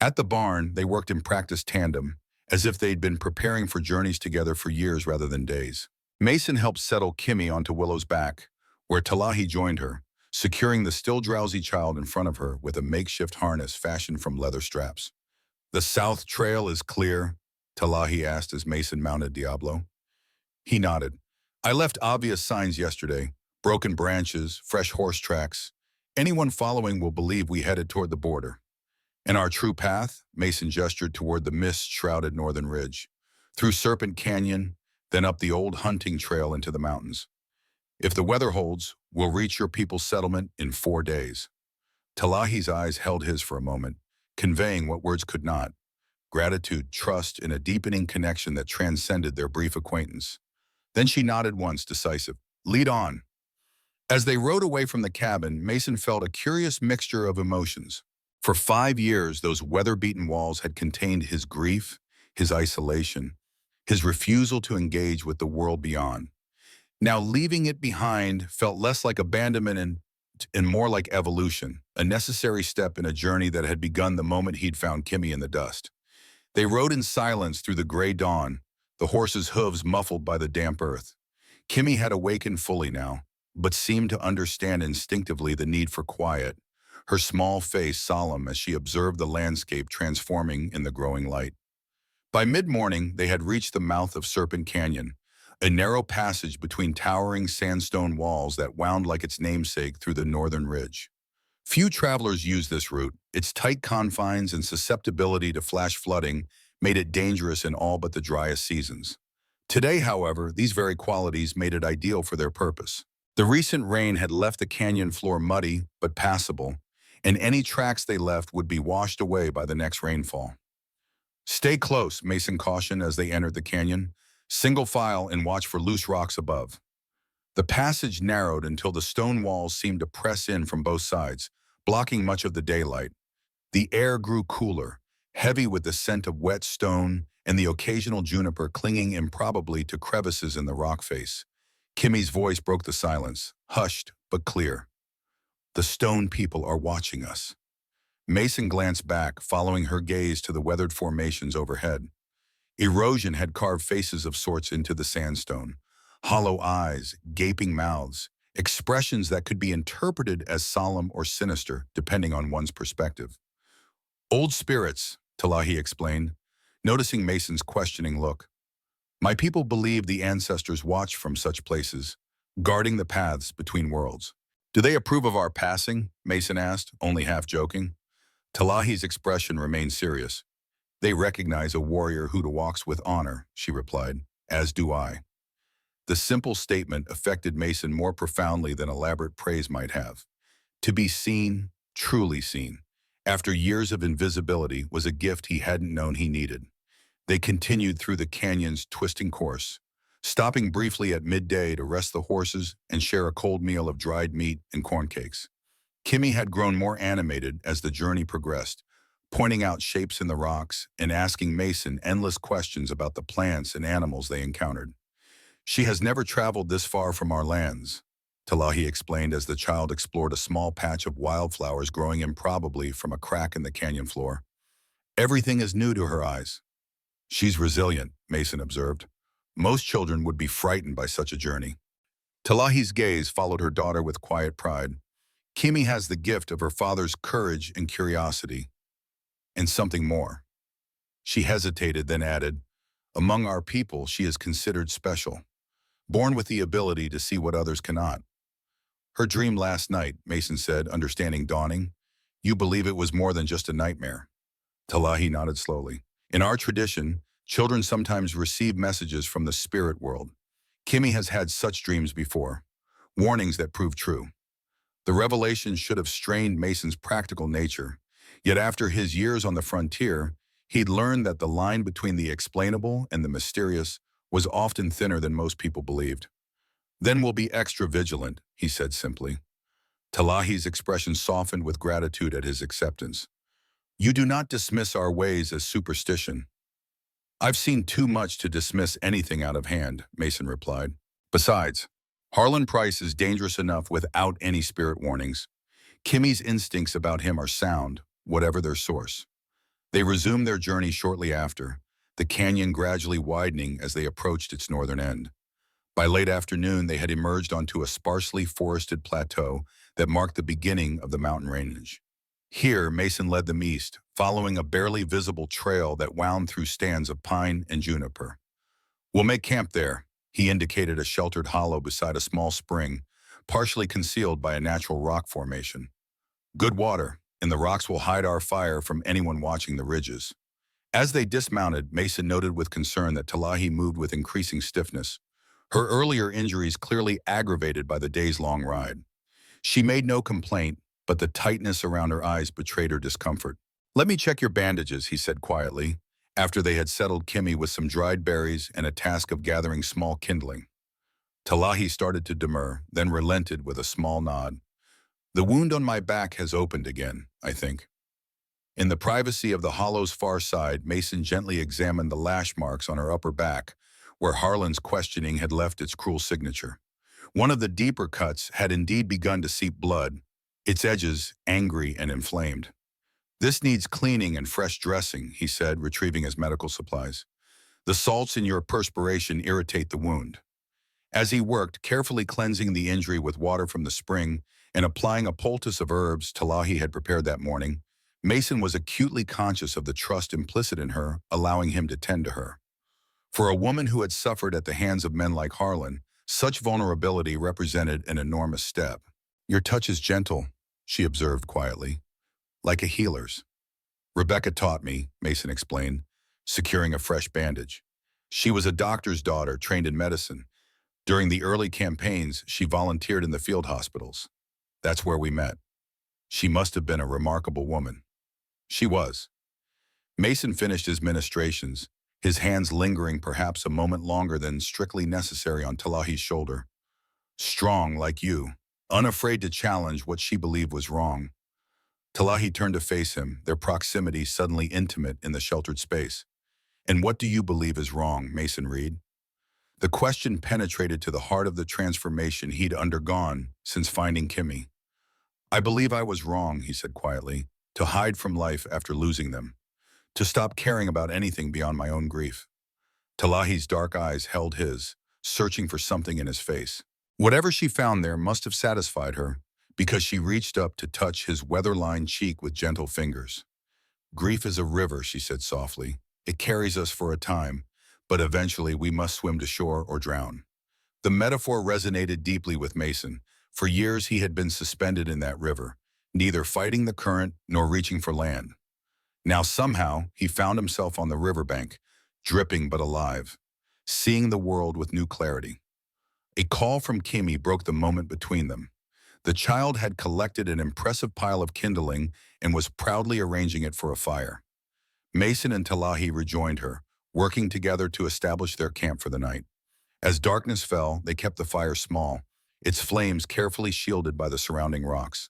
At the barn, they worked in practice tandem, as if they'd been preparing for journeys together for years rather than days. Mason helped settle Kimi onto Willow's back, where Talahi joined her, securing the still drowsy child in front of her with a makeshift harness fashioned from leather straps. "The south trail is clear?" Talahi asked as Mason mounted Diablo. He nodded. "I left obvious signs yesterday: broken branches, fresh horse tracks. Anyone following will believe we headed toward the border." "And our true path?" Mason gestured toward the mist-shrouded northern ridge. "Through Serpent Canyon, then up the old hunting trail into the mountains. If the weather holds, we'll reach your people's settlement in 4 days." Talahi's eyes held his for a moment, conveying what words could not: gratitude, trust, and a deepening connection that transcended their brief acquaintance. Then she nodded once, decisive. "Lead on." As they rode away from the cabin, Mason felt a curious mixture of emotions. For 5 years, those weather-beaten walls had contained his grief, his isolation, his refusal to engage with the world beyond. Now, leaving it behind felt less like abandonment and more like evolution, a necessary step in a journey that had begun the moment he'd found Kimmy in the dust. They rode in silence through the gray dawn, the horses' hooves muffled by the damp earth. Kimmy had awakened fully now, but seemed to understand instinctively the need for quiet, her small face solemn as she observed the landscape transforming in the growing light. By mid-morning, they had reached the mouth of Serpent Canyon, a narrow passage between towering sandstone walls that wound like its namesake through the northern ridge. Few travelers use this route. Its tight confines and susceptibility to flash flooding made it dangerous in all but the driest seasons. Today, however, these very qualities made it ideal for their purpose. The recent rain had left the canyon floor muddy but passable, and any tracks they left would be washed away by the next rainfall. "Stay close," Mason cautioned as they entered the canyon. "Single file and watch for loose rocks above." The passage narrowed until the stone walls seemed to press in from both sides, blocking much of the daylight. The air grew cooler, heavy with the scent of wet stone and the occasional juniper clinging improbably to crevices in the rock face. Kimmy's voice broke the silence, hushed but clear. "The stone people are watching us." Mason glanced back, following her gaze to the weathered formations overhead. Erosion had carved faces of sorts into the sandstone. Hollow eyes, gaping mouths, expressions that could be interpreted as solemn or sinister, depending on one's perspective. "Old spirits," Talahi explained, noticing Mason's questioning look. "My people believe the ancestors watch from such places, guarding the paths between worlds." "Do they approve of our passing?" Mason asked, only half joking. Talahi's expression remained serious. "They recognize a warrior who walks with honor," she replied, "as do I." The simple statement affected Mason more profoundly than elaborate praise might have. To be seen, truly seen, after years of invisibility was a gift he hadn't known he needed. They continued through the canyon's twisting course, stopping briefly at midday to rest the horses and share a cold meal of dried meat and corn cakes. Kimmy had grown more animated as the journey progressed, pointing out shapes in the rocks and asking Mason endless questions about the plants and animals they encountered. "She has never traveled this far from our lands," Talahi explained as the child explored a small patch of wildflowers growing improbably from a crack in the canyon floor. "Everything is new to her eyes." "She's resilient," Mason observed. "Most children would be frightened by such a journey." Talahi's gaze followed her daughter with quiet pride. "Kimmy has the gift of her father's courage and curiosity, and something more." She hesitated, then added, "Among our people, she is considered special, born with the ability to see what others cannot." "Her dream last night," Mason said, understanding dawning. "You believe it was more than just a nightmare?" Talahi nodded slowly. "In our tradition, children sometimes receive messages from the spirit world. Kimmy has had such dreams before, warnings that prove true." The revelation should have strained Mason's practical nature, yet after his years on the frontier, he'd learned that the line between the explainable and the mysterious was often thinner than most people believed. "Then we'll be extra vigilant," he said simply. Talahi's expression softened with gratitude at his acceptance. "You do not dismiss our ways as superstition." "I've seen too much to dismiss anything out of hand," Mason replied. "Besides, Harlan Price is dangerous enough without any spirit warnings. Kimmy's instincts about him are sound, whatever their source." They resumed their journey shortly after, the canyon gradually widening as they approached its northern end. By late afternoon, they had emerged onto a sparsely forested plateau that marked the beginning of the mountain range. Here, Mason led them east, following a barely visible trail that wound through stands of pine and juniper. "We'll make camp there." He indicated a sheltered hollow beside a small spring, partially concealed by a natural rock formation. "Good water, and the rocks will hide our fire from anyone watching the ridges." As they dismounted, Mason noted with concern that Talahi moved with increasing stiffness, her earlier injuries clearly aggravated by the days-long ride. She made no complaint, but the tightness around her eyes betrayed her discomfort. "Let me check your bandages," he said quietly, after they had settled Kimmy with some dried berries and a task of gathering small kindling. Talahi started to demur, then relented with a small nod. "The wound on my back has opened again, I think." In the privacy of the hollow's far side, Mason gently examined the lash marks on her upper back, where Harlan's questioning had left its cruel signature. One of the deeper cuts had indeed begun to seep blood, its edges angry and inflamed. "This needs cleaning and fresh dressing," he said, retrieving his medical supplies. "The salts in your perspiration irritate the wound." As he worked, carefully cleansing the injury with water from the spring and applying a poultice of herbs Talahi had prepared that morning, Mason was acutely conscious of the trust implicit in her, allowing him to tend to her. For a woman who had suffered at the hands of men like Harlan, such vulnerability represented an enormous step. "Your touch is gentle," she observed quietly, "like a healer's." "Rebecca taught me," Mason explained, securing a fresh bandage. "She was a doctor's daughter, trained in medicine. During the early campaigns, she volunteered in the field hospitals. That's where we met. She must have been a remarkable woman." She was. Mason finished his ministrations, his hands lingering perhaps a moment longer than strictly necessary on Talahi's shoulder. "Strong like you, unafraid to challenge what she believed was wrong." Talahi turned to face him, their proximity suddenly intimate in the sheltered space. "And what do you believe is wrong, Mason Reed?" The question penetrated to the heart of the transformation he'd undergone since finding Kimmy. "I believe I was wrong," he said quietly, "to hide from life after losing them, to stop caring about anything beyond my own grief." Talahi's dark eyes held his, searching for something in his face. Whatever she found there must have satisfied her, because she reached up to touch his weather-lined cheek with gentle fingers. "Grief is a river," she said softly. "It carries us for a time, but eventually we must swim to shore or drown." The metaphor resonated deeply with Mason. For years he had been suspended in that river, neither fighting the current nor reaching for land. Now somehow he found himself on the riverbank, dripping but alive, seeing the world with new clarity. A call from Kimmy broke the moment between them. The child had collected an impressive pile of kindling and was proudly arranging it for a fire. Mason and Talahi rejoined her, working together to establish their camp for the night. As darkness fell, they kept the fire small, its flames carefully shielded by the surrounding rocks.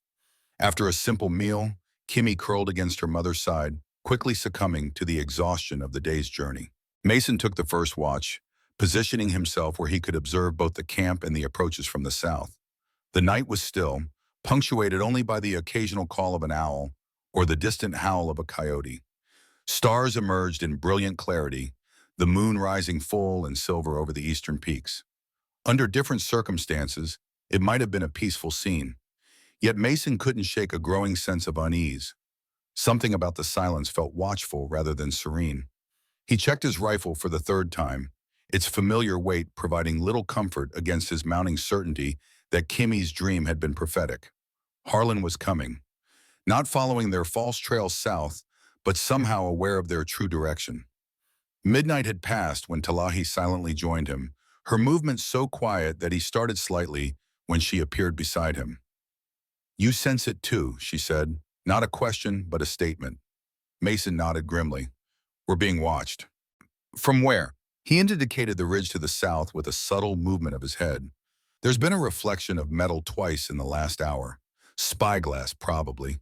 After a simple meal, Kimmy curled against her mother's side, quickly succumbing to the exhaustion of the day's journey. Mason took the first watch, positioning himself where he could observe both the camp and the approaches from the south. The night was still, punctuated only by the occasional call of an owl or the distant howl of a coyote. Stars emerged in brilliant clarity, the moon rising full and silver over the eastern peaks. Under different circumstances, it might have been a peaceful scene. Yet Mason couldn't shake a growing sense of unease. Something about the silence felt watchful rather than serene. He checked his rifle for the third time, its familiar weight providing little comfort against his mounting certainty that Kimmy's dream had been prophetic. Harlan was coming, not following their false trail south, but somehow aware of their true direction. Midnight had passed when Talahi silently joined him, her movements so quiet that he started slightly when she appeared beside him. "You sense it too," she said, not a question, but a statement. Mason nodded grimly. "We're being watched." "From where?" He indicated the ridge to the south with a subtle movement of his head. "There's been a reflection of metal twice in the last hour. Spyglass, probably.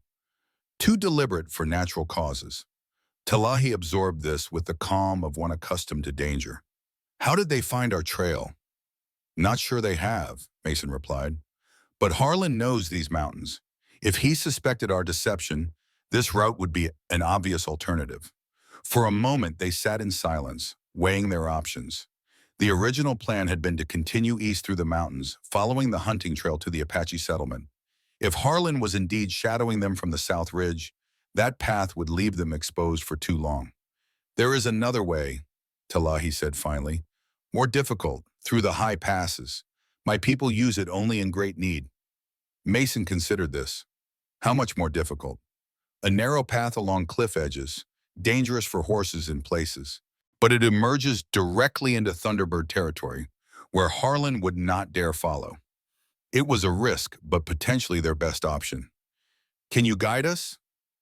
Too deliberate for natural causes." Talahi absorbed this with the calm of one accustomed to danger. "How did they find our trail?" "Not sure they have," Mason replied. "But Harlan knows these mountains. If he suspected our deception, this route would be an obvious alternative." For a moment, they sat in silence, weighing their options. The original plan had been to continue east through the mountains, following the hunting trail to the Apache settlement. If Harlan was indeed shadowing them from the south ridge, that path would leave them exposed for too long. "There is another way," Talahi said finally. "More difficult, through the high passes. My people use it only in great need." Mason considered this. How much more difficult? "A narrow path along cliff edges, dangerous for horses in places. But it emerges directly into Thunderbird territory, where Harlan would not dare follow." It was a risk, but potentially their best option. "Can you guide us?"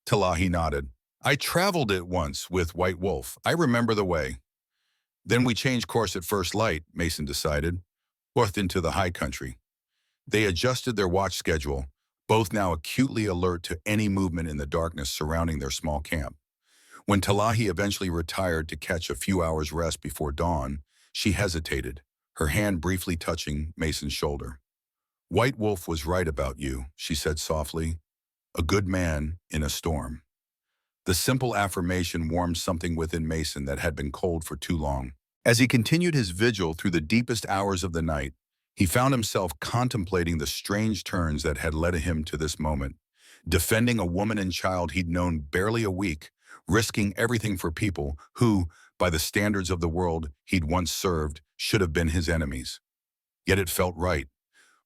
Talahi nodded. "I traveled it once with White Wolf. I remember the way." "Then we change course at first light," Mason decided, "north into the high country." They adjusted their watch schedule, both now acutely alert to any movement in the darkness surrounding their small camp. When Talahi eventually retired to catch a few hours' rest before dawn, she hesitated, her hand briefly touching Mason's shoulder. "White Wolf was right about you," she said softly. "A good man in a storm." The simple affirmation warmed something within Mason that had been cold for too long. As he continued his vigil through the deepest hours of the night, he found himself contemplating the strange turns that had led him to this moment, defending a woman and child he'd known barely a week, risking everything for people who, by the standards of the world he'd once served, should have been his enemies. Yet it felt right,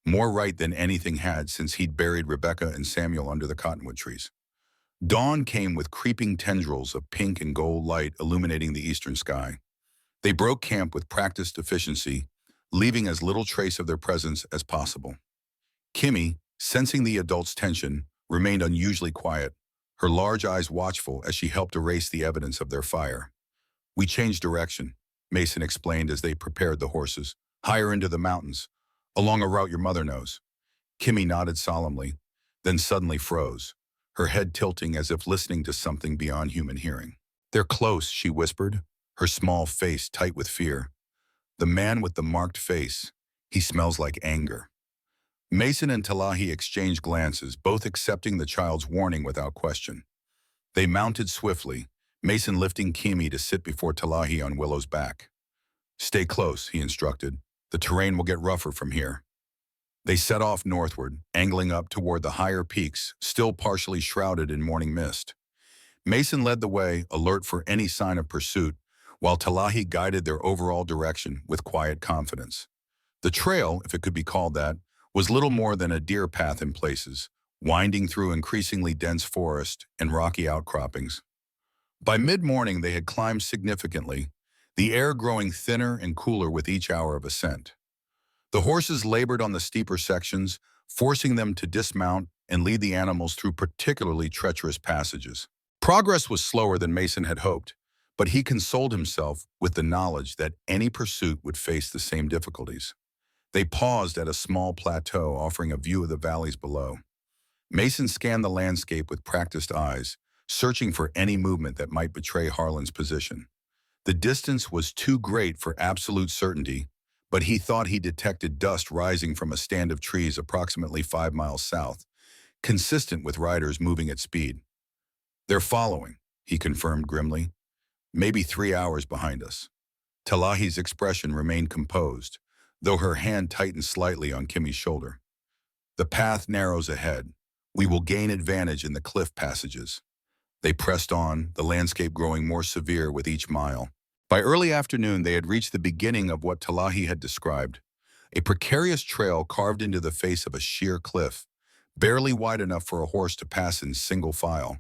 more right than anything had since he'd buried Rebecca and Samuel under the cottonwood trees. Dawn came with creeping tendrils of pink and gold light illuminating the eastern sky. They broke camp with practiced efficiency, leaving as little trace of their presence as possible. Kimmy, sensing the adults' tension, remained unusually quiet, her large eyes watchful as she helped erase the evidence of their fire. "We changed direction," Mason explained as they prepared the horses, "higher into the mountains, along a route your mother knows." Kimmy nodded solemnly, then suddenly froze, her head tilting as if listening to something beyond human hearing. "They're close," she whispered, her small face tight with fear. "The man with the marked face, he smells like anger." Mason and Talahi exchanged glances, both accepting the child's warning without question. They mounted swiftly, Mason lifting Kimi to sit before Talahi on Willow's back. "Stay close," he instructed. "The terrain will get rougher from here." They set off northward, angling up toward the higher peaks, still partially shrouded in morning mist. Mason led the way, alert for any sign of pursuit, while Talahi guided their overall direction with quiet confidence. The trail, if it could be called that, was little more than a deer path in places, winding through increasingly dense forest and rocky outcroppings. By mid-morning they had climbed significantly, the air growing thinner and cooler with each hour of ascent. The horses labored on the steeper sections, forcing them to dismount and lead the animals through particularly treacherous passages. Progress was slower than Mason had hoped, but he consoled himself with the knowledge that any pursuit would face the same difficulties. They paused at a small plateau offering a view of the valleys below. Mason scanned the landscape with practiced eyes, searching for any movement that might betray Harlan's position. The distance was too great for absolute certainty, but he thought he detected dust rising from a stand of trees approximately 5 miles south, consistent with riders moving at speed. "They're following," he confirmed grimly. "Maybe 3 hours behind us." Talahi's expression remained composed, though her hand tightened slightly on Kimmy's shoulder. "The path narrows ahead. We will gain advantage in the cliff passages." They pressed on, the landscape growing more severe with each mile. By early afternoon, they had reached the beginning of what Talahi had described, a precarious trail carved into the face of a sheer cliff, barely wide enough for a horse to pass in single file.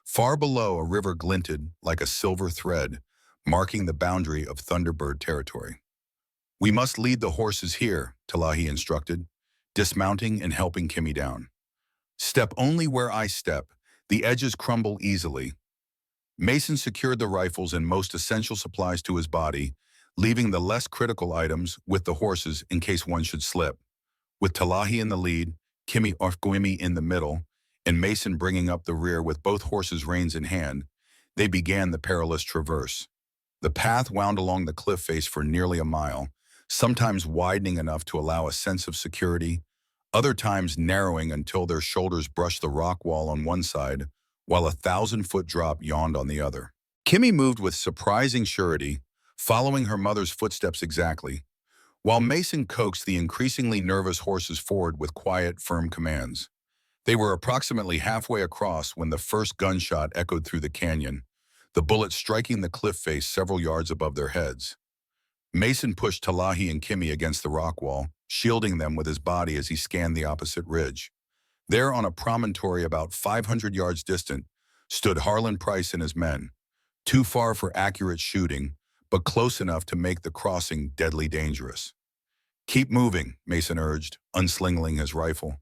Far below, a river glinted like a silver thread, marking the boundary of Thunderbird territory. "We must lead the horses here," Talahi instructed, dismounting and helping Kimmy down. "Step only where I step. The edges crumble easily." Mason secured the rifles and most essential supplies to his body, leaving the less critical items with the horses in case one should slip. With Talahi in the lead, Kimmy Orfguimi in the middle, and Mason bringing up the rear with both horses' reins in hand, they began the perilous traverse. The path wound along the cliff face for nearly a mile, sometimes widening enough to allow a sense of security, other times narrowing until their shoulders brushed the rock wall on one side, while a 1,000-foot drop yawned on the other. Kimmy moved with surprising surety, following her mother's footsteps exactly, while Mason coaxed the increasingly nervous horses forward with quiet, firm commands. They were approximately halfway across when the first gunshot echoed through the canyon, the bullet striking the cliff face several yards above their heads. Mason pushed Talahi and Kimmy against the rock wall, shielding them with his body as he scanned the opposite ridge. There, on a promontory about 500 yards distant, stood Harlan Price and his men, too far for accurate shooting, but close enough to make the crossing deadly dangerous. "Keep moving," Mason urged, unslinging his rifle.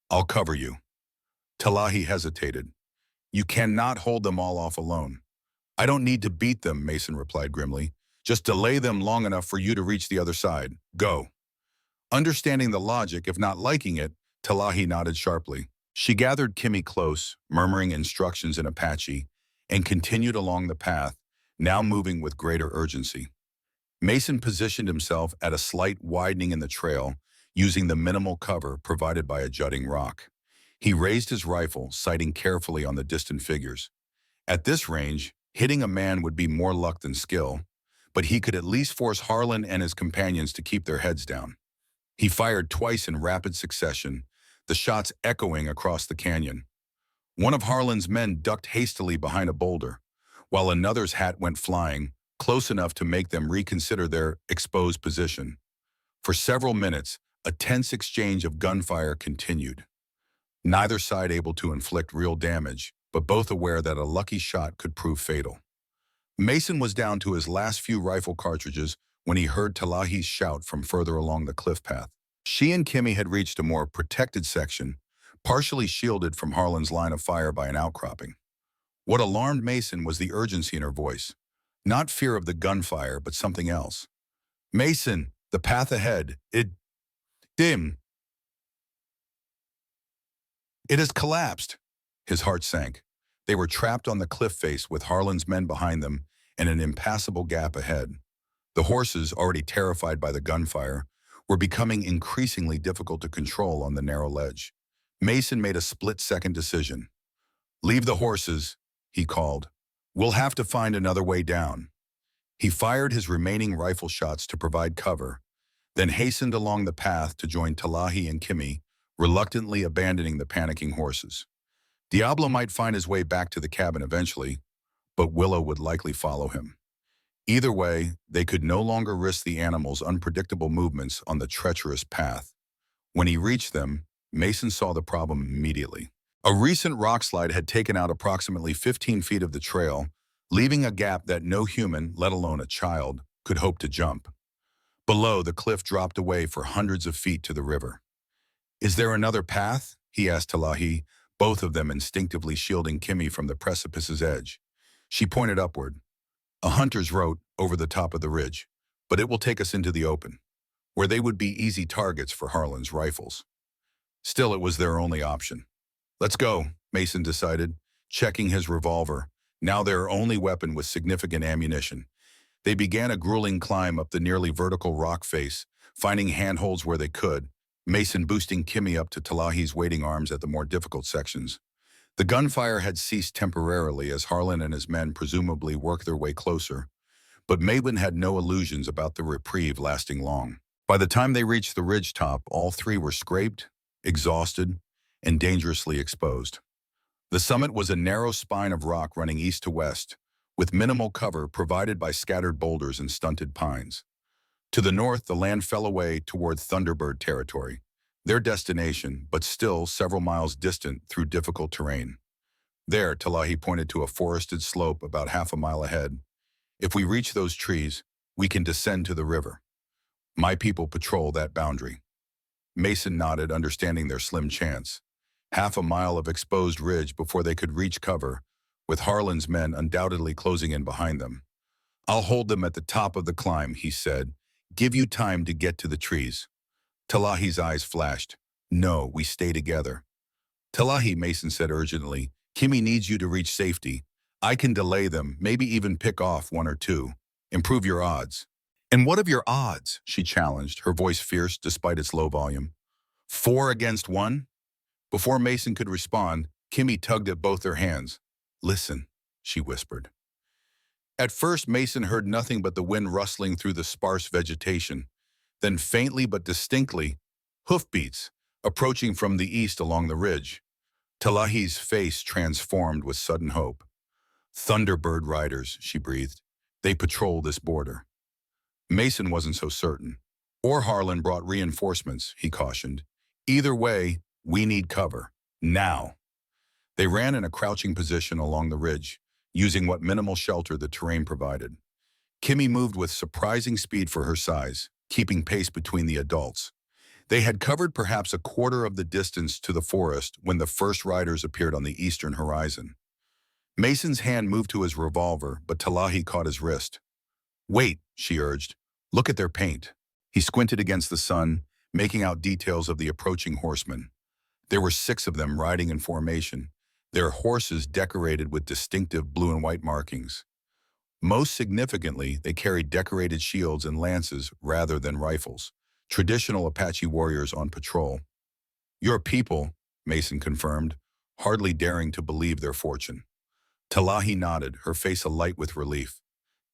"I'll cover you." Talahi hesitated. "You cannot hold them all off alone." "I don't need to beat them," Mason replied grimly. "Just delay them long enough for you to reach the other side. Go." Understanding the logic, if not liking it, Talahi nodded sharply. She gathered Kimmy close, murmuring instructions in Apache, and continued along the path, now moving with greater urgency. Mason positioned himself at a slight widening in the trail, using the minimal cover provided by a jutting rock. He raised his rifle, sighting carefully on the distant figures. At this range, hitting a man would be more luck than skill, but he could at least force Harlan and his companions to keep their heads down. He fired twice in rapid succession, the shots echoing across the canyon. One of Harlan's men ducked hastily behind a boulder, while another's hat went flying, close enough to make them reconsider their exposed position. For several minutes, a tense exchange of gunfire continued. Neither side able to inflict real damage, but both aware that a lucky shot could prove fatal. Mason was down to his last few rifle cartridges when he heard Talahi's shout from further along the cliff path. She and Kimmy had reached a more protected section, partially shielded from Harlan's line of fire by an outcropping. What alarmed Mason was the urgency in her voice. Not fear of the gunfire, but something else. "Mason, the path ahead, dim. It has collapsed." His heart sank. They were trapped on the cliff face with Harlan's men behind them and an impassable gap ahead. The horses, already terrified by the gunfire, were becoming increasingly difficult to control on the narrow ledge. Mason made a split-second decision. "Leave the horses," he called. "We'll have to find another way down." He fired his remaining rifle shots to provide cover, then hastened along the path to join Talahi and Kimmy, reluctantly abandoning the panicking horses. Diablo might find his way back to the cabin eventually, but Willow would likely follow him. Either way, they could no longer risk the animals' unpredictable movements on the treacherous path. When he reached them, Mason saw the problem immediately. A recent rock slide had taken out approximately 15 feet of the trail, leaving a gap that no human, let alone a child, could hope to jump. Below, the cliff dropped away for hundreds of feet to the river. "Is there another path?" he asked Talahi, both of them instinctively shielding Kimmy from the precipice's edge. She pointed upward. "A hunter's route over the top of the ridge, but it will take us into the open, where they would be easy targets for Harlan's rifles." Still, it was their only option. "Let's go," Mason decided, checking his revolver, now their only weapon with significant ammunition. They began a grueling climb up the nearly vertical rock face, finding handholds where they could, Mason boosting Kimmy up to Talahi's waiting arms at the more difficult sections. The gunfire had ceased temporarily as Harlan and his men presumably worked their way closer, but Maven had no illusions about the reprieve lasting long. By the time they reached the ridge top, all three were scraped, exhausted, and dangerously exposed. The summit was a narrow spine of rock running east to west, with minimal cover provided by scattered boulders and stunted pines. To the north, the land fell away toward Thunderbird territory, their destination, but still several miles distant through difficult terrain. There, Talahi pointed to a forested slope about half a mile ahead. "If we reach those trees, we can descend to the river. My people patrol that boundary." Mason nodded, understanding their slim chance. Half a mile of exposed ridge before they could reach cover, with Harlan's men undoubtedly closing in behind them. "I'll hold them at the top of the climb," he said. "Give you time to get to the trees." Talahi's eyes flashed. "No, we stay together." "Talahi," Mason said urgently, "Kimmy needs you to reach safety. I can delay them, maybe even pick off one or two. Improve your odds." "And what of your odds?" she challenged, her voice fierce despite its low volume. "4 against 1? Before Mason could respond, Kimmy tugged at both their hands. "Listen," she whispered. At first, Mason heard nothing but the wind rustling through the sparse vegetation. Then faintly but distinctly, hoofbeats, approaching from the east along the ridge. Talahi's face transformed with sudden hope. "Thunderbird riders," she breathed. "They patrol this border." Mason wasn't so certain. "Or Harlan brought reinforcements," he cautioned. "Either way, we need cover. Now." They ran in a crouching position along the ridge, using what minimal shelter the terrain provided. Kimmy moved with surprising speed for her size, keeping pace between the adults. They had covered perhaps a quarter of the distance to the forest when the first riders appeared on the eastern horizon. Mason's hand moved to his revolver, but Talahi caught his wrist. "Wait," she urged. "Look at their paint." He squinted against the sun, making out details of the approaching horsemen. There were 6 of them riding in formation, their horses decorated with distinctive blue and white markings. Most significantly, they carried decorated shields and lances rather than rifles, traditional Apache warriors on patrol. "Your people," Mason confirmed, hardly daring to believe their fortune. Talahi nodded, her face alight with relief.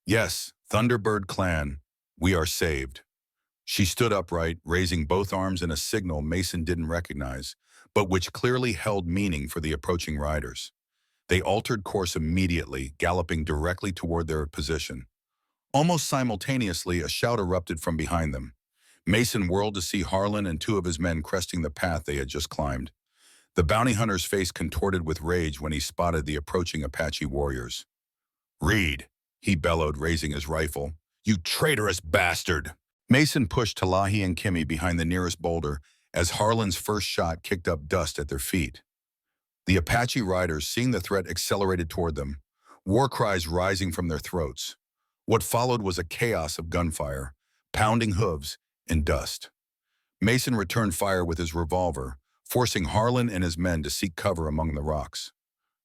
"Yes, Thunderbird clan, we are saved." She stood upright, raising both arms in a signal Mason didn't recognize, but which clearly held meaning for the approaching riders. They altered course immediately, galloping directly toward their position. Almost simultaneously, a shout erupted from behind them. Mason whirled to see Harlan and 2 of his men cresting the path they had just climbed. The bounty hunter's face contorted with rage when he spotted the approaching Apache warriors. "Reed," he bellowed, raising his rifle. "You traitorous bastard!" Mason pushed Talahi and Kimmy behind the nearest boulder as Harlan's first shot kicked up dust at their feet. The Apache riders, seeing the threat, accelerated toward them, war cries rising from their throats. What followed was a chaos of gunfire, pounding hooves, and dust. Mason returned fire with his revolver, forcing Harlan and his men to seek cover among the rocks.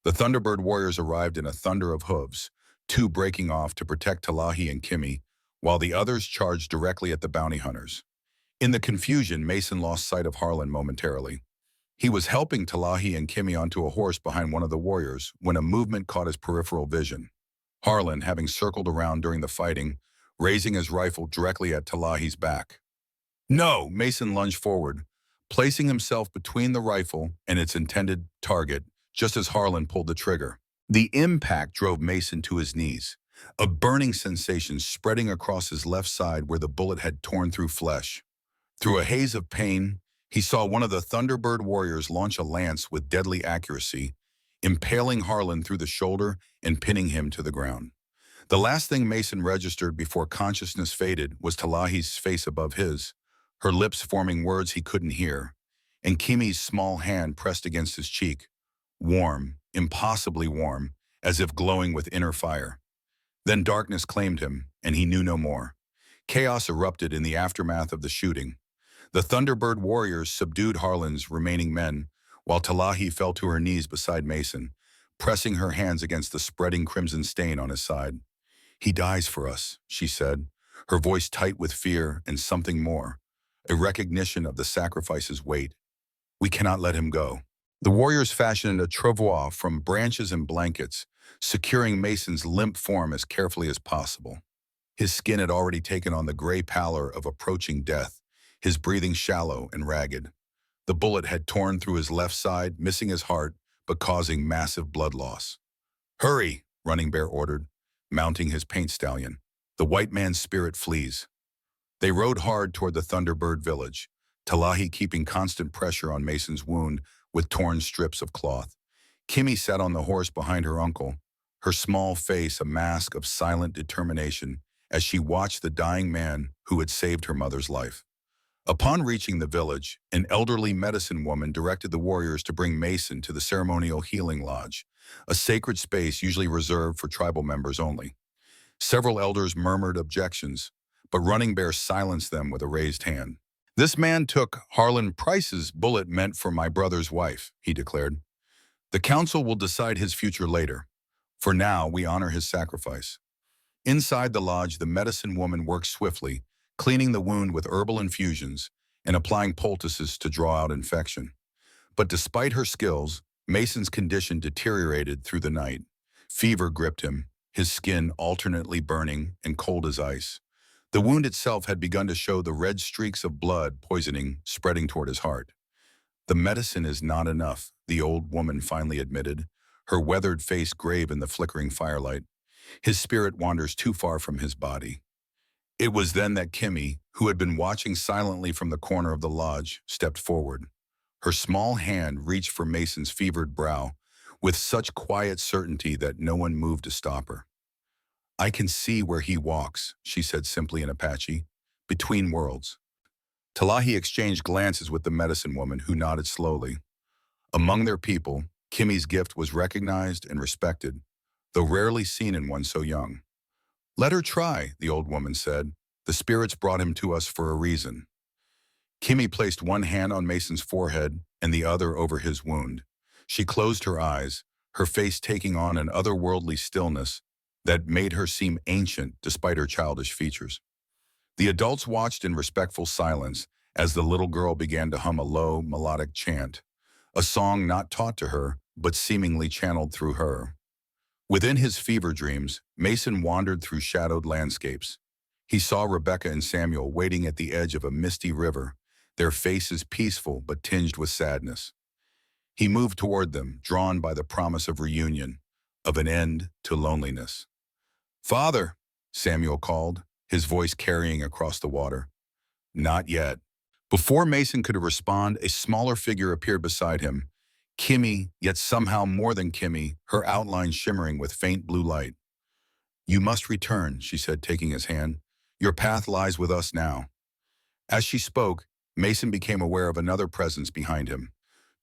The Thunderbird warriors arrived in a thunder of hooves, 2 breaking off to protect Talahi and Kimmy, while the others charged directly at the bounty hunters. In the confusion, Mason lost sight of Harlan momentarily. He was helping Talahi and Kimmy onto a horse behind one of the warriors when a movement caught his peripheral vision. Harlan, having circled around during the fighting, raising his rifle directly at Talahi's back. "No!" Mason lunged forward, placing himself between the rifle and its intended target, just as Harlan pulled the trigger. The impact drove Mason to his knees, a burning sensation spreading across his left side where the bullet had torn through flesh. Through a haze of pain, he saw one of the Thunderbird warriors launch a lance with deadly accuracy, impaling Harlan through the shoulder and pinning him to the ground. The last thing Mason registered before consciousness faded was Talahi's face above his, her lips forming words he couldn't hear, and Kimmy's small hand pressed against his cheek, warm, impossibly warm, as if glowing with inner fire. Then darkness claimed him, and he knew no more. Chaos erupted in the aftermath of the shooting. The Thunderbird warriors subdued Harlan's remaining men, while Talahi fell to her knees beside Mason, pressing her hands against the spreading crimson stain on his side. "He dies for us," she said, her voice tight with fear and something more, a recognition of the sacrifice's weight. "We cannot let him go." The warriors fashioned a travois from branches and blankets, securing Mason's limp form as carefully as possible. His skin had already taken on the gray pallor of approaching death, his breathing shallow and ragged. The bullet had torn through his left side, missing his heart, but causing massive blood loss. "Hurry," Running Bear ordered, mounting his paint stallion. "The white man's spirit flees." They rode hard toward the Thunderbird village, Talahi keeping constant pressure on Mason's wound with torn strips of cloth. Kimmy sat on the horse behind her uncle, her small face a mask of silent determination as she watched the dying man who had saved her mother's life. Upon reaching the village, an elderly medicine woman directed the warriors to bring Mason to the ceremonial healing lodge, a sacred space usually reserved for tribal members only. Several elders murmured objections, but Running Bear silenced them with a raised hand. "This man took Harlan Price's bullet meant for my brother's wife," he declared. "The council will decide his future later. For now, we honor his sacrifice." Inside the lodge, the medicine woman worked swiftly, cleaning the wound with herbal infusions and applying poultices to draw out infection. But despite her skills, Mason's condition deteriorated through the night. Fever gripped him, his skin alternately burning and cold as ice. The wound itself had begun to show the red streaks of blood poisoning spreading toward his heart. "The medicine is not enough," the old woman finally admitted, her weathered face grave in the flickering firelight. "His spirit wanders too far from his body." It was then that Kimmy, who had been watching silently from the corner of the lodge, stepped forward. Her small hand reached for Mason's fevered brow, with such quiet certainty that no one moved to stop her. "I can see where he walks," she said simply in Apache, "between worlds." Talahi exchanged glances with the medicine woman, who nodded slowly. Among their people, Kimmy's gift was recognized and respected, though rarely seen in one so young. "Let her try," the old woman said. "The spirits brought him to us for a reason." Kimmy placed one hand on Mason's forehead and the other over his wound. She closed her eyes, her face taking on an otherworldly stillness that made her seem ancient despite her childish features. The adults watched in respectful silence as the little girl began to hum a low, melodic chant, a song not taught to her, but seemingly channeled through her. Within his fever dreams, Mason wandered through shadowed landscapes. He saw Rebecca and Samuel waiting at the edge of a misty river, their faces peaceful but tinged with sadness. He moved toward them, drawn by the promise of reunion, of an end to loneliness. "Father," Samuel called, his voice carrying across the water. "Not yet." Before Mason could respond, a smaller figure appeared beside him. Kimmy, yet somehow more than Kimmy, her outline shimmering with faint blue light. "You must return," she said, taking his hand. "Your path lies with us now." As she spoke, Mason became aware of another presence behind him.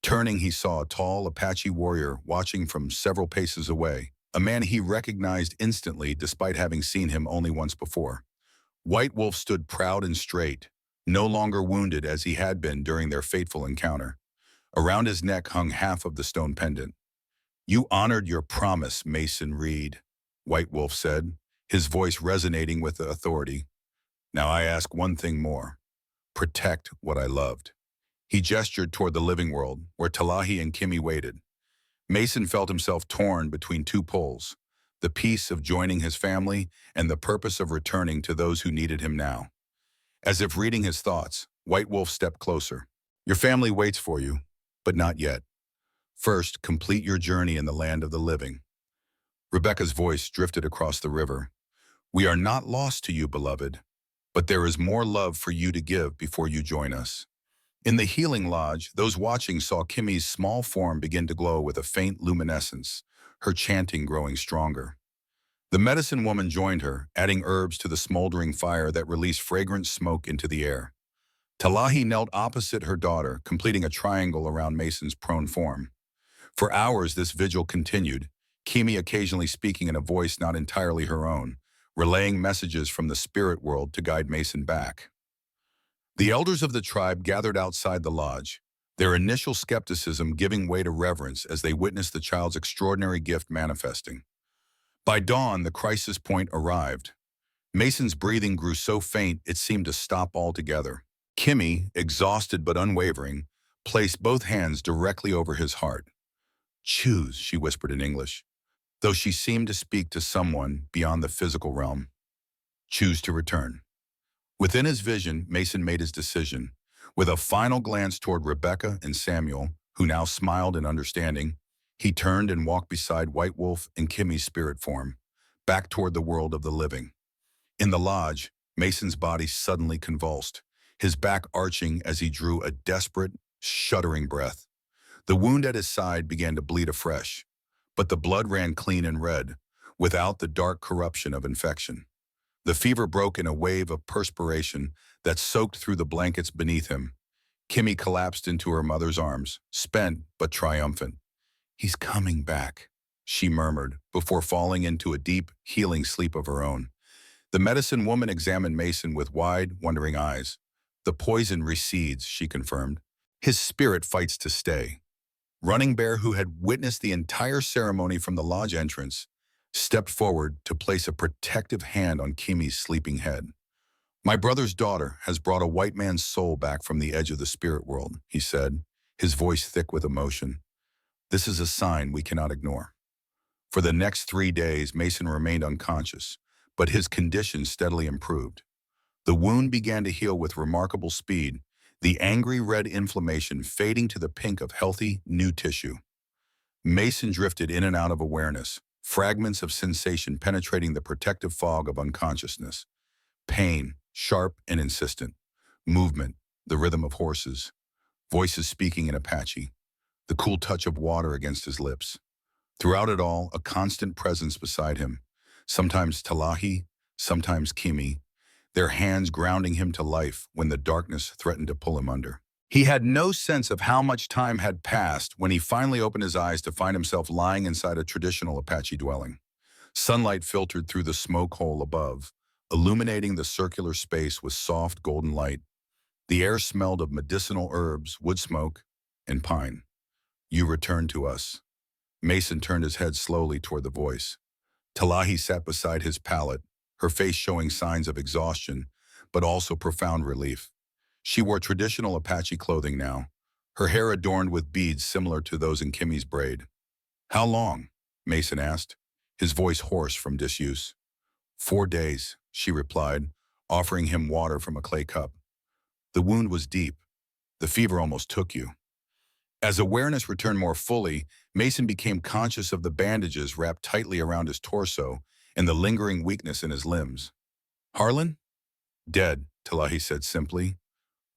Turning, he saw a tall Apache warrior watching from several paces away, a man he recognized instantly despite having seen him only once before. White Wolf stood proud and straight, no longer wounded as he had been during their fateful encounter. Around his neck hung half of the stone pendant. "You honored your promise, Mason Reed," White Wolf said, his voice resonating with authority. "Now I ask one thing more. Protect what I loved." He gestured toward the living world, where Talahi and Kimmy waited. Mason felt himself torn between two poles, the peace of joining his family and the purpose of returning to those who needed him now. As if reading his thoughts, White Wolf stepped closer. "Your family waits for you, but not yet. First, complete your journey in the land of the living." Rebecca's voice drifted across the river. "We are not lost to you, beloved, but there is more love for you to give before you join us." In the healing lodge, those watching saw Kimmy's small form begin to glow with a faint luminescence, her chanting growing stronger. The medicine woman joined her, adding herbs to the smoldering fire that released fragrant smoke into the air. Talahi knelt opposite her daughter, completing a triangle around Mason's prone form. For hours this vigil continued, Kimmy occasionally speaking in a voice not entirely her own, relaying messages from the spirit world to guide Mason back. The elders of the tribe gathered outside the lodge, their initial skepticism giving way to reverence as they witnessed the child's extraordinary gift manifesting. By dawn, the crisis point arrived. Mason's breathing grew so faint it seemed to stop altogether. Kimmy, exhausted but unwavering, placed both hands directly over his heart. "Choose," she whispered in English, though she seemed to speak to someone beyond the physical realm. "Choose to return." Within his vision, Mason made his decision. With a final glance toward Rebecca and Samuel, who now smiled in understanding, he turned and walked beside White Wolf in Kimmy's spirit form, back toward the world of the living. In the lodge, Mason's body suddenly convulsed, his back arching as he drew a desperate, shuddering breath. The wound at his side began to bleed afresh, but the blood ran clean and red, without the dark corruption of infection. The fever broke in a wave of perspiration that soaked through the blankets beneath him. Kimmy collapsed into her mother's arms, spent but triumphant. "He's coming back," she murmured, before falling into a deep, healing sleep of her own. The medicine woman examined Mason with wide, wondering eyes. "The poison recedes," she confirmed. "His spirit fights to stay." Running Bear, who had witnessed the entire ceremony from the lodge entrance, stepped forward to place a protective hand on Kimmy's sleeping head. "My brother's daughter has brought a white man's soul back from the edge of the spirit world," he said, his voice thick with emotion. "This is a sign we cannot ignore." For the next 3 days, Mason remained unconscious, but his condition steadily improved. The wound began to heal with remarkable speed, the angry red inflammation fading to the pink of healthy, new tissue. Mason drifted in and out of awareness, fragments of sensation penetrating the protective fog of unconsciousness. Pain, sharp and insistent. Movement, the rhythm of horses. Voices speaking in Apache. The cool touch of water against his lips. Throughout it all, a constant presence beside him. Sometimes Talahi, sometimes Kimmy, their hands grounding him to life when the darkness threatened to pull him under. He had no sense of how much time had passed when he finally opened his eyes to find himself lying inside a traditional Apache dwelling. Sunlight filtered through the smoke hole above, illuminating the circular space with soft golden light. The air smelled of medicinal herbs, wood smoke, and pine. You returned to us. Mason turned his head slowly toward the voice. Talahi sat beside his pallet, her face showing signs of exhaustion, but also profound relief. She wore traditional Apache clothing now, her hair adorned with beads similar to those in Kimmy's braid. How long? Mason asked, his voice hoarse from disuse. 4 days, she replied, offering him water from a clay cup. The wound was deep. The fever almost took you. As awareness returned more fully, Mason became conscious of the bandages wrapped tightly around his torso and the lingering weakness in his limbs. Harlan? Dead, Talahi said simply.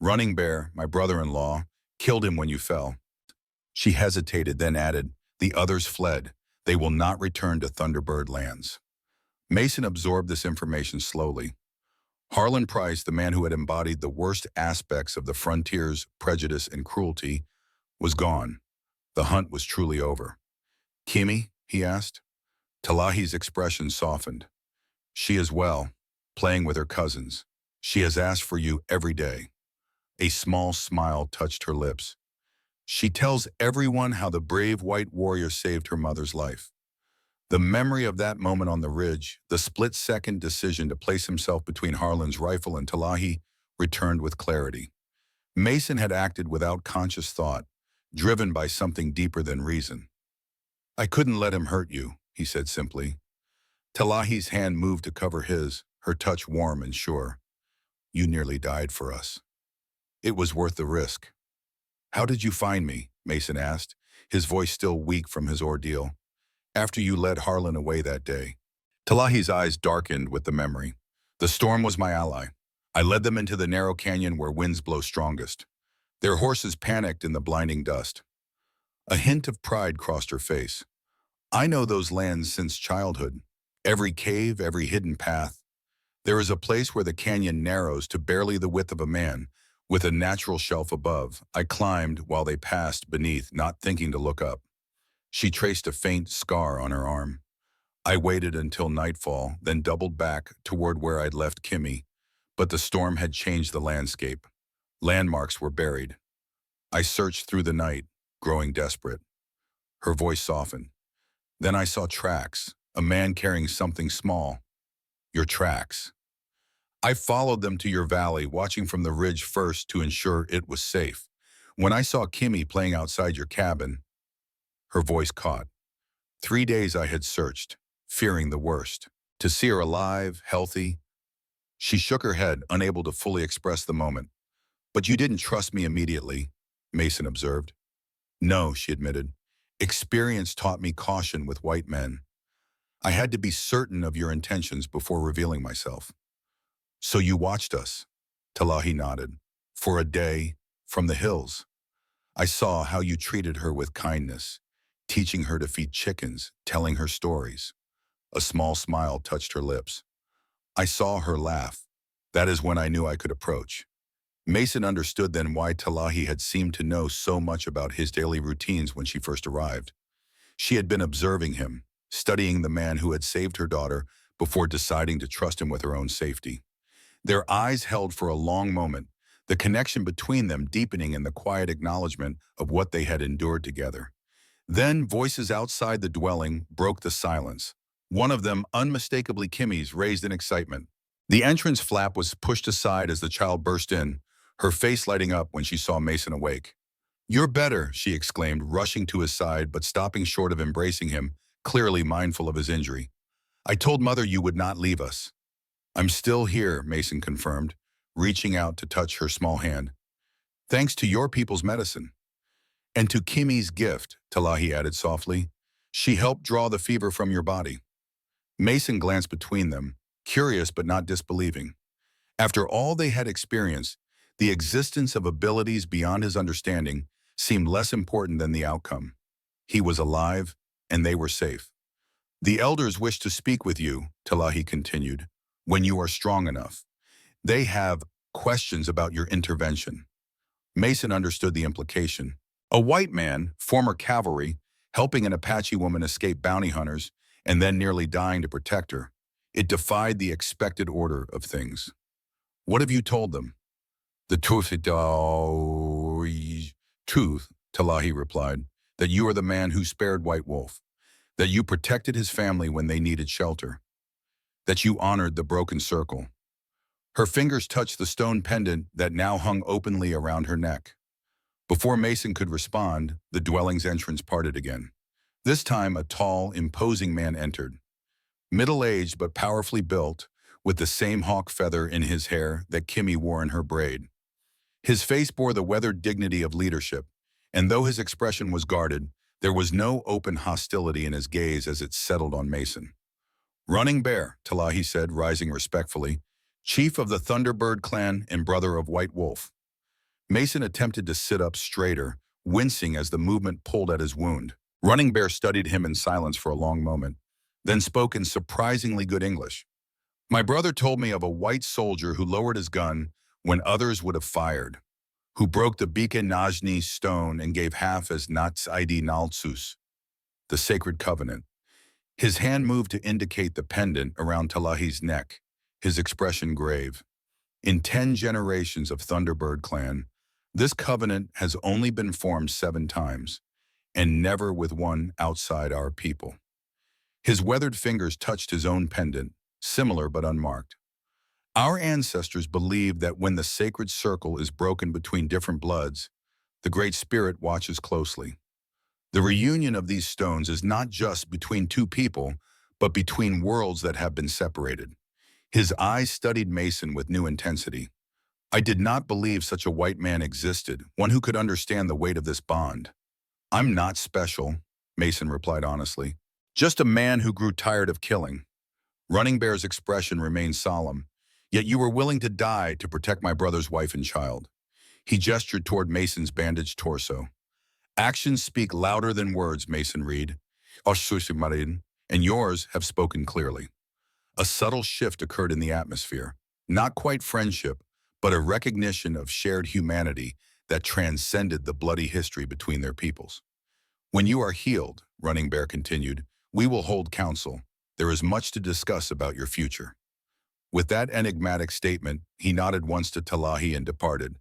Running Bear, my brother-in-law, killed him when you fell. She hesitated, then added, the others fled. They will not return to Thunderbird lands. Mason absorbed this information slowly. Harlan Price, the man who had embodied the worst aspects of the frontier's prejudice and cruelty, was gone. The hunt was truly over. Kimmy? He asked. Talahi's expression softened. She is well, playing with her cousins. She has asked for you every day. A small smile touched her lips. She tells everyone how the brave white warrior saved her mother's life. The memory of that moment on the ridge, the split-second decision to place himself between Harlan's rifle and Talahi, returned with clarity. Mason had acted without conscious thought, driven by something deeper than reason. I couldn't let him hurt you, he said simply. Talahi's hand moved to cover his, her touch warm and sure. You nearly died for us. It was worth the risk. How did you find me? Mason asked, his voice still weak from his ordeal. After you led Harlan away that day. Talahi's eyes darkened with the memory. The storm was my ally. I led them into the narrow canyon where winds blow strongest. Their horses panicked in the blinding dust. A hint of pride crossed her face. I know those lands since childhood. Every cave, every hidden path. There is a place where the canyon narrows to barely the width of a man, with a natural shelf above. I climbed while they passed beneath, not thinking to look up. She traced a faint scar on her arm. I waited until nightfall, then doubled back toward where I'd left Kimmy, but the storm had changed the landscape. Landmarks were buried. I searched through the night, growing desperate. Her voice softened. Then I saw tracks, a man carrying something small. Your tracks. I followed them to your valley, watching from the ridge first to ensure it was safe. When I saw Kimmy playing outside your cabin, her voice caught. 3 days I had searched, fearing the worst. To see her alive, healthy. She shook her head, unable to fully express the moment. But you didn't trust me immediately, Mason observed. No, she admitted. Experience taught me caution with white men. I had to be certain of your intentions before revealing myself. So you watched us, Talahi nodded. For a day, from the hills. I saw how you treated her with kindness, teaching her to feed chickens, telling her stories. A small smile touched her lips. I saw her laugh. That is when I knew I could approach. Mason understood then why Talahi had seemed to know so much about his daily routines when she first arrived. She had been observing him, studying the man who had saved her daughter before deciding to trust him with her own safety. Their eyes held for a long moment, the connection between them deepening in the quiet acknowledgement of what they had endured together. Then voices outside the dwelling broke the silence. One of them, unmistakably Kimmy's, raised in excitement. The entrance flap was pushed aside as the child burst in, her face lighting up when she saw Mason awake. You're better, she exclaimed, rushing to his side but stopping short of embracing him, clearly mindful of his injury. I told Mother you would not leave us. I'm still here, Mason confirmed, reaching out to touch her small hand. Thanks to your people's medicine. And to Kimmy's gift, Talahi added softly. She helped draw the fever from your body. Mason glanced between them, curious but not disbelieving. After all they had experienced, the existence of abilities beyond his understanding seemed less important than the outcome. He was alive, and they were safe. The elders wish to speak with you, Talahi continued, when you are strong enough. They have questions about your intervention. Mason understood the implication. A white man, former cavalry, helping an Apache woman escape bounty hunters, and then nearly dying to protect her. It defied the expected order of things. What have you told them? The truth, Talahi replied, that you are the man who spared White Wolf, that you protected his family when they needed shelter, that you honored the broken circle. Her fingers touched the stone pendant that now hung openly around her neck. Before Mason could respond, the dwelling's entrance parted again. This time, a tall, imposing man entered, middle-aged but powerfully built, with the same hawk feather in his hair that Kimmy wore in her braid. His face bore the weathered dignity of leadership, and though his expression was guarded, there was no open hostility in his gaze as it settled on Mason. Running Bear, Talahi said, rising respectfully, chief of the Thunderbird clan and brother of White Wolf. Mason attempted to sit up straighter, wincing as the movement pulled at his wound. Running Bear studied him in silence for a long moment, then spoke in surprisingly good English. My brother told me of a white soldier who lowered his gun when others would have fired, who broke the Bika Najni stone and gave half as Nats Idi Naltsus, the sacred covenant. His hand moved to indicate the pendant around Talahi's neck, his expression grave. In 10 generations of Thunderbird clan, this covenant has only been formed 7 times, and never with one outside our people. His weathered fingers touched his own pendant, similar but unmarked. Our ancestors believed that when the sacred circle is broken between different bloods, the Great Spirit watches closely. The reunion of these stones is not just between 2 people, but between worlds that have been separated. His eyes studied Mason with new intensity. I did not believe such a white man existed, one who could understand the weight of this bond. I'm not special, Mason replied honestly. Just a man who grew tired of killing. Running Bear's expression remained solemn, yet you were willing to die to protect my brother's wife and child. He gestured toward Mason's bandaged torso. Actions speak louder than words, Mason Reed. And yours have spoken clearly. A subtle shift occurred in the atmosphere. Not quite friendship, but a recognition of shared humanity that transcended the bloody history between their peoples. When you are healed, Running Bear continued, we will hold council. There is much to discuss about your future. With that enigmatic statement, he nodded once to Talahi and departed,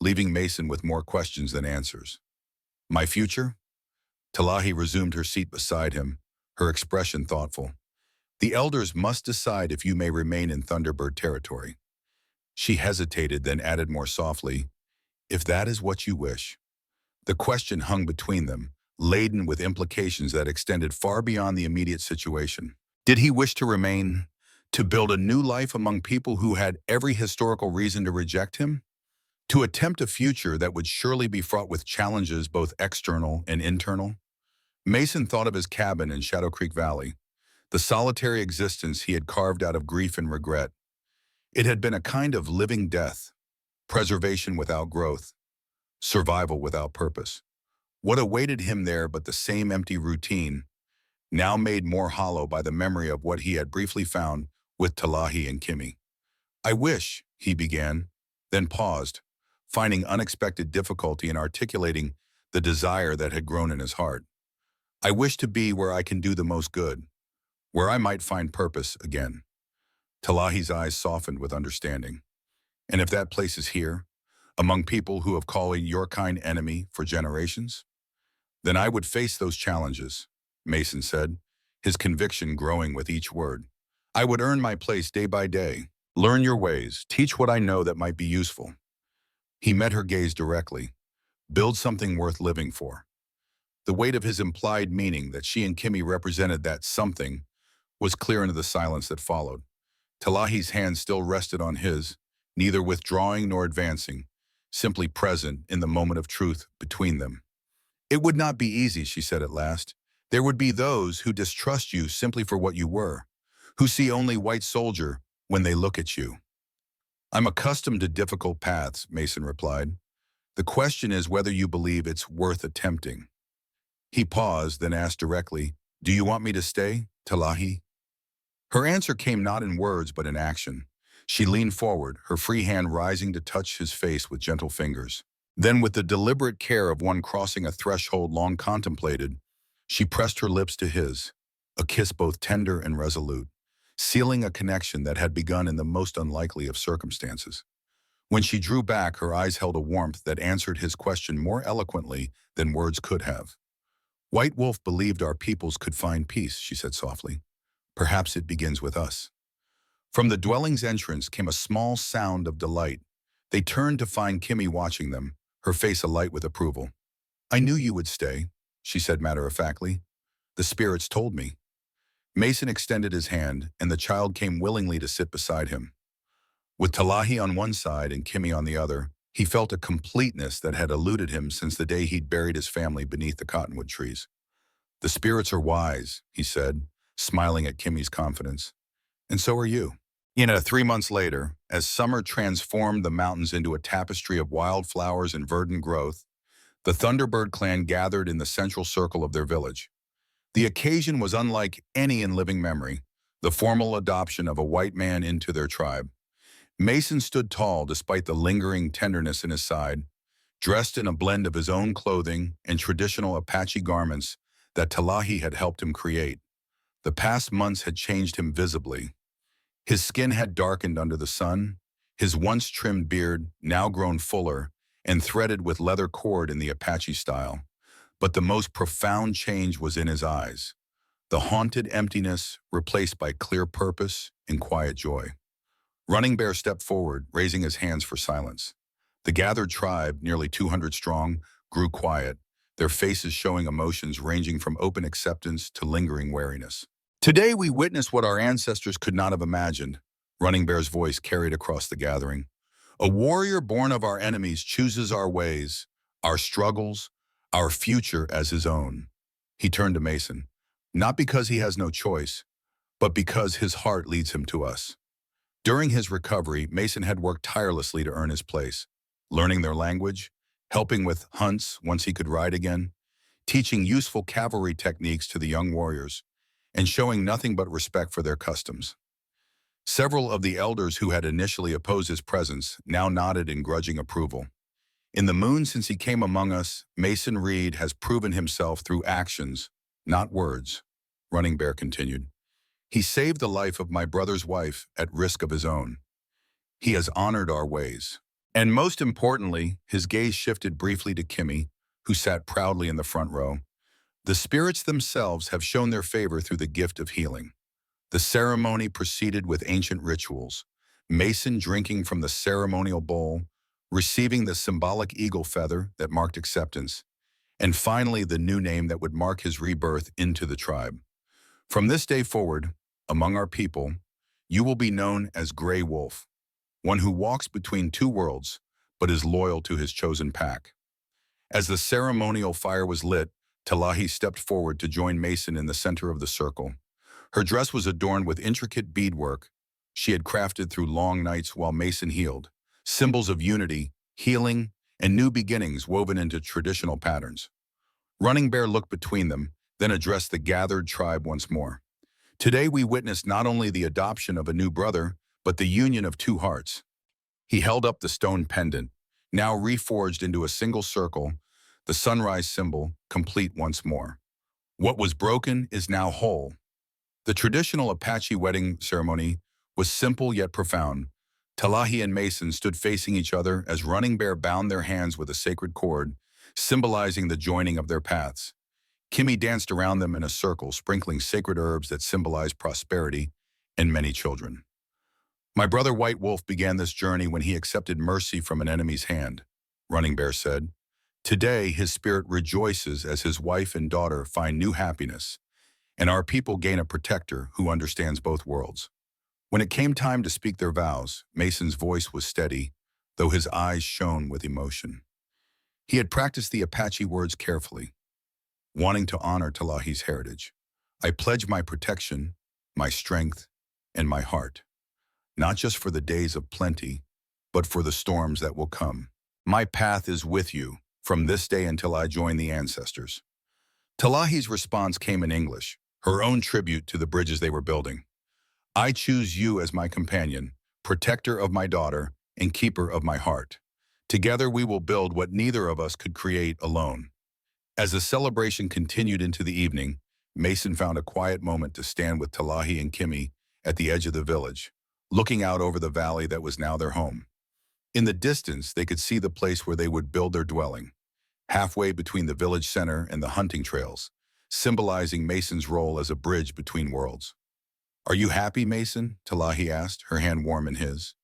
leaving Mason with more questions than answers. My future? Talahi resumed her seat beside him, her expression thoughtful. The elders must decide if you may remain in Thunderbird territory. She hesitated, then added more softly, if that is what you wish. The question hung between them, laden with implications that extended far beyond the immediate situation. Did he wish to remain, to build a new life among people who had every historical reason to reject him? To attempt a future that would surely be fraught with challenges both external and internal? Mason thought of his cabin in Shadow Creek Valley, the solitary existence he had carved out of grief and regret. It had been a kind of living death, preservation without growth, survival without purpose. What awaited him there but the same empty routine, now made more hollow by the memory of what he had briefly found with Talahi and Kimmy. I wish, he began, then paused, finding unexpected difficulty in articulating the desire that had grown in his heart. I wish to be where I can do the most good, where I might find purpose again. Talahi's eyes softened with understanding. And if that place is here, among people who have called your kind enemy for generations, then I would face those challenges, Mason said, his conviction growing with each word. I would earn my place day by day, learn your ways, teach what I know that might be useful. He met her gaze directly. Build something worth living for. The weight of his implied meaning that she and Kimmy represented that something was clear into the silence that followed. Talahi's hand still rested on his, neither withdrawing nor advancing, simply present in the moment of truth between them. It would not be easy, she said at last. There would be those who distrust you simply for what you were, who see only white soldier when they look at you. I'm accustomed to difficult paths, Mason replied. The question is whether you believe it's worth attempting. He paused, then asked directly, do you want me to stay, Talahi? Her answer came not in words but in action. She leaned forward, her free hand rising to touch his face with gentle fingers. Then, with the deliberate care of one crossing a threshold long contemplated, she pressed her lips to his, a kiss both tender and resolute, sealing a connection that had begun in the most unlikely of circumstances. When she drew back, her eyes held a warmth that answered his question more eloquently than words could have. White Wolf believed our peoples could find peace, she said softly. Perhaps it begins with us. From the dwelling's entrance came a small sound of delight. They turned to find Kimmy watching them, her face alight with approval. I knew you would stay, she said matter-of-factly. The spirits told me. Mason extended his hand, and the child came willingly to sit beside him. With Talahi on one side and Kimmy on the other, he felt a completeness that had eluded him since the day he'd buried his family beneath the cottonwood trees. The spirits are wise, he said, smiling at Kimmy's confidence. And so are you. 3 months later, as summer transformed the mountains into a tapestry of wildflowers and verdant growth, the Thunderbird clan gathered in the central circle of their village. The occasion was unlike any in living memory, the formal adoption of a white man into their tribe. Mason stood tall despite the lingering tenderness in his side, dressed in a blend of his own clothing and traditional Apache garments that Talahi had helped him create. The past months had changed him visibly. His skin had darkened under the sun, his once trimmed beard now grown fuller and threaded with leather cord in the Apache style. But the most profound change was in his eyes, the haunted emptiness replaced by clear purpose and quiet joy. Running Bear stepped forward, raising his hands for silence. The gathered tribe, nearly 200 strong, grew quiet, their faces showing emotions ranging from open acceptance to lingering wariness. Today we witness what our ancestors could not have imagined, Running Bear's voice carried across the gathering. A warrior born of our enemies chooses our ways, our struggles, our future as his own. He turned to Mason, not because he has no choice, but because his heart leads him to us. During his recovery, Mason had worked tirelessly to earn his place, learning their language, helping with hunts once he could ride again, teaching useful cavalry techniques to the young warriors, and showing nothing but respect for their customs. Several of the elders who had initially opposed his presence now nodded in grudging approval. In the moon since he came among us, Mason Reed has proven himself through actions, not words, Running Bear continued. He saved the life of my brother's wife at risk of his own. He has honored our ways. And most importantly, his gaze shifted briefly to Kimmy, who sat proudly in the front row. The spirits themselves have shown their favor through the gift of healing. The ceremony proceeded with ancient rituals, Mason drinking from the ceremonial bowl, receiving the symbolic eagle feather that marked acceptance, and finally the new name that would mark his rebirth into the tribe. From this day forward, among our people, you will be known as Grey Wolf, one who walks between two worlds, but is loyal to his chosen pack. As the ceremonial fire was lit, Talahi stepped forward to join Mason in the center of the circle. Her dress was adorned with intricate beadwork she had crafted through long nights while Mason healed, symbols of unity, healing, and new beginnings woven into traditional patterns. Running Bear looked between them, then addressed the gathered tribe once more. Today we witness not only the adoption of a new brother, but the union of two hearts. He held up the stone pendant, now reforged into a single circle, the sunrise symbol, complete once more. What was broken is now whole. The traditional Apache wedding ceremony was simple yet profound. Talahi and Mason stood facing each other as Running Bear bound their hands with a sacred cord, symbolizing the joining of their paths. Kimmy danced around them in a circle, sprinkling sacred herbs that symbolized prosperity and many children. My brother White Wolf began this journey when he accepted mercy from an enemy's hand, Running Bear said. Today, his spirit rejoices as his wife and daughter find new happiness, and our people gain a protector who understands both worlds. When it came time to speak their vows, Mason's voice was steady, though his eyes shone with emotion. He had practiced the Apache words carefully, wanting to honor Talahi's heritage. I pledge my protection, my strength, and my heart, not just for the days of plenty, but for the storms that will come. My path is with you from this day until I join the ancestors. Talahi's response came in English, her own tribute to the bridges they were building. I choose you as my companion, protector of my daughter, and keeper of my heart. Together we will build what neither of us could create alone. As the celebration continued into the evening, Mason found a quiet moment to stand with Talahi and Kimmy at the edge of the village, looking out over the valley that was now their home. In the distance, they could see the place where they would build their dwelling, halfway between the village center and the hunting trails, symbolizing Mason's role as a bridge between worlds. "Are you happy, Mason?" Talahi asked, her hand warm in his.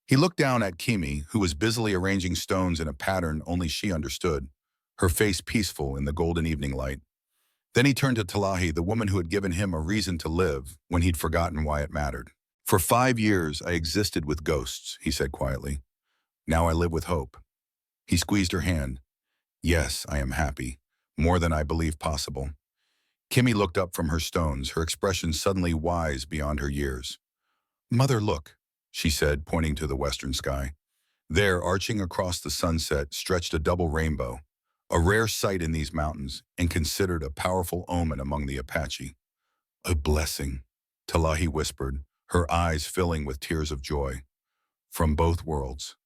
He looked down at Kimi, who was busily arranging stones in a pattern only she understood, her face peaceful in the golden evening light. Then he turned to Talahi, the woman who had given him a reason to live when he'd forgotten why it mattered. "For 5 years, I existed with ghosts," he said quietly. "Now I live with hope." He squeezed her hand. "Yes, I am happy, more than I believe possible." Kimmy looked up from her stones, her expression suddenly wise beyond her years. "Mother, look," she said, pointing to the western sky. There, arching across the sunset, stretched a double rainbow, a rare sight in these mountains and considered a powerful omen among the Apache. "A blessing," Talahi whispered, her eyes filling with tears of joy. "From both worlds."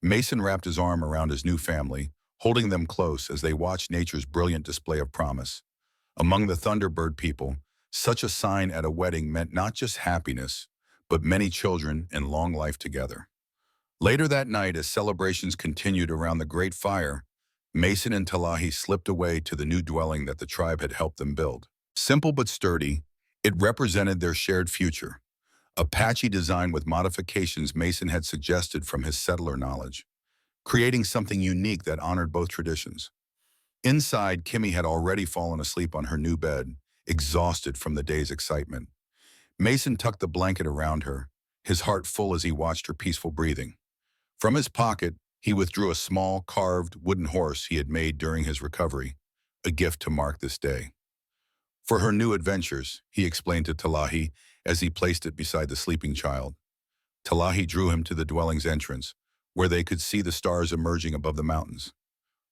Mason wrapped his arm around his new family, holding them close as they watched nature's brilliant display of promise. Among the Thunderbird people, such a sign at a wedding meant not just happiness, but many children and long life together. Later that night, as celebrations continued around the great fire, Mason and Talahi slipped away to the new dwelling that the tribe had helped them build. Simple but sturdy, it represented their shared future, Apache design with modifications Mason had suggested from his settler knowledge, creating something unique that honored both traditions. Inside, Kimmy had already fallen asleep on her new bed, exhausted from the day's excitement. Mason tucked the blanket around her, his heart full as he watched her peaceful breathing. From his pocket, he withdrew a small, carved wooden horse he had made during his recovery, a gift to mark this day. For her new adventures, he explained to Talahi as he placed it beside the sleeping child. Talahi drew him to the dwelling's entrance, where they could see the stars emerging above the mountains.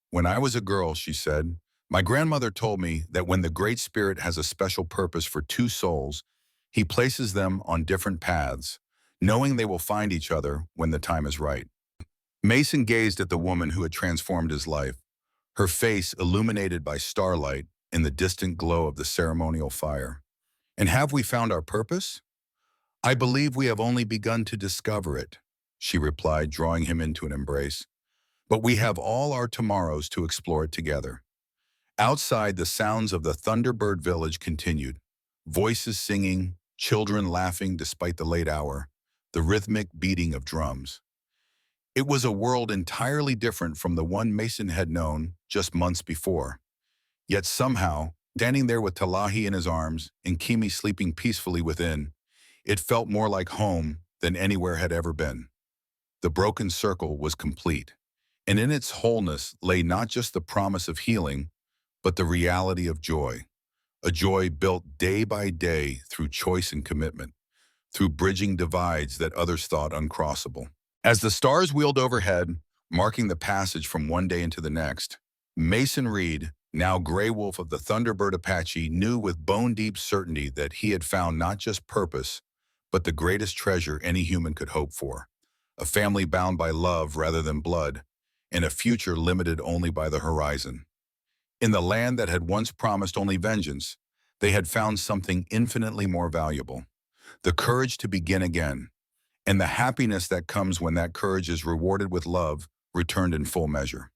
"When I was a girl," she said, "my grandmother told me that when the Great Spirit has a special purpose for two souls, he places them on different paths, knowing they will find each other when the time is right." Mason gazed at the woman who had transformed his life, her face illuminated by starlight in the distant glow of the ceremonial fire. "And have we found our purpose?" "I believe we have only begun to discover it," she replied, drawing him into an embrace. "But we have all our tomorrows to explore it together." Outside, the sounds of the Thunderbird village continued, voices singing, children laughing despite the late hour, the rhythmic beating of drums. It was a world entirely different from the one Mason had known just months before. Yet somehow, standing there with Talahi in his arms and Kimi sleeping peacefully within, it felt more like home than anywhere had ever been. The broken circle was complete, and in its wholeness lay not just the promise of healing, but the reality of joy, a joy built day by day through choice and commitment, through bridging divides that others thought uncrossable. As the stars wheeled overhead, marking the passage from one day into the next, Mason Reed, now Grey Wolf of the Thunderbird Apache, knew with bone-deep certainty that he had found not just purpose, but the greatest treasure any human could hope for, a family bound by love rather than blood, and a future limited only by the horizon. In the land that had once promised only vengeance, they had found something infinitely more valuable, the courage to begin again, and the happiness that comes when that courage is rewarded with love returned in full measure.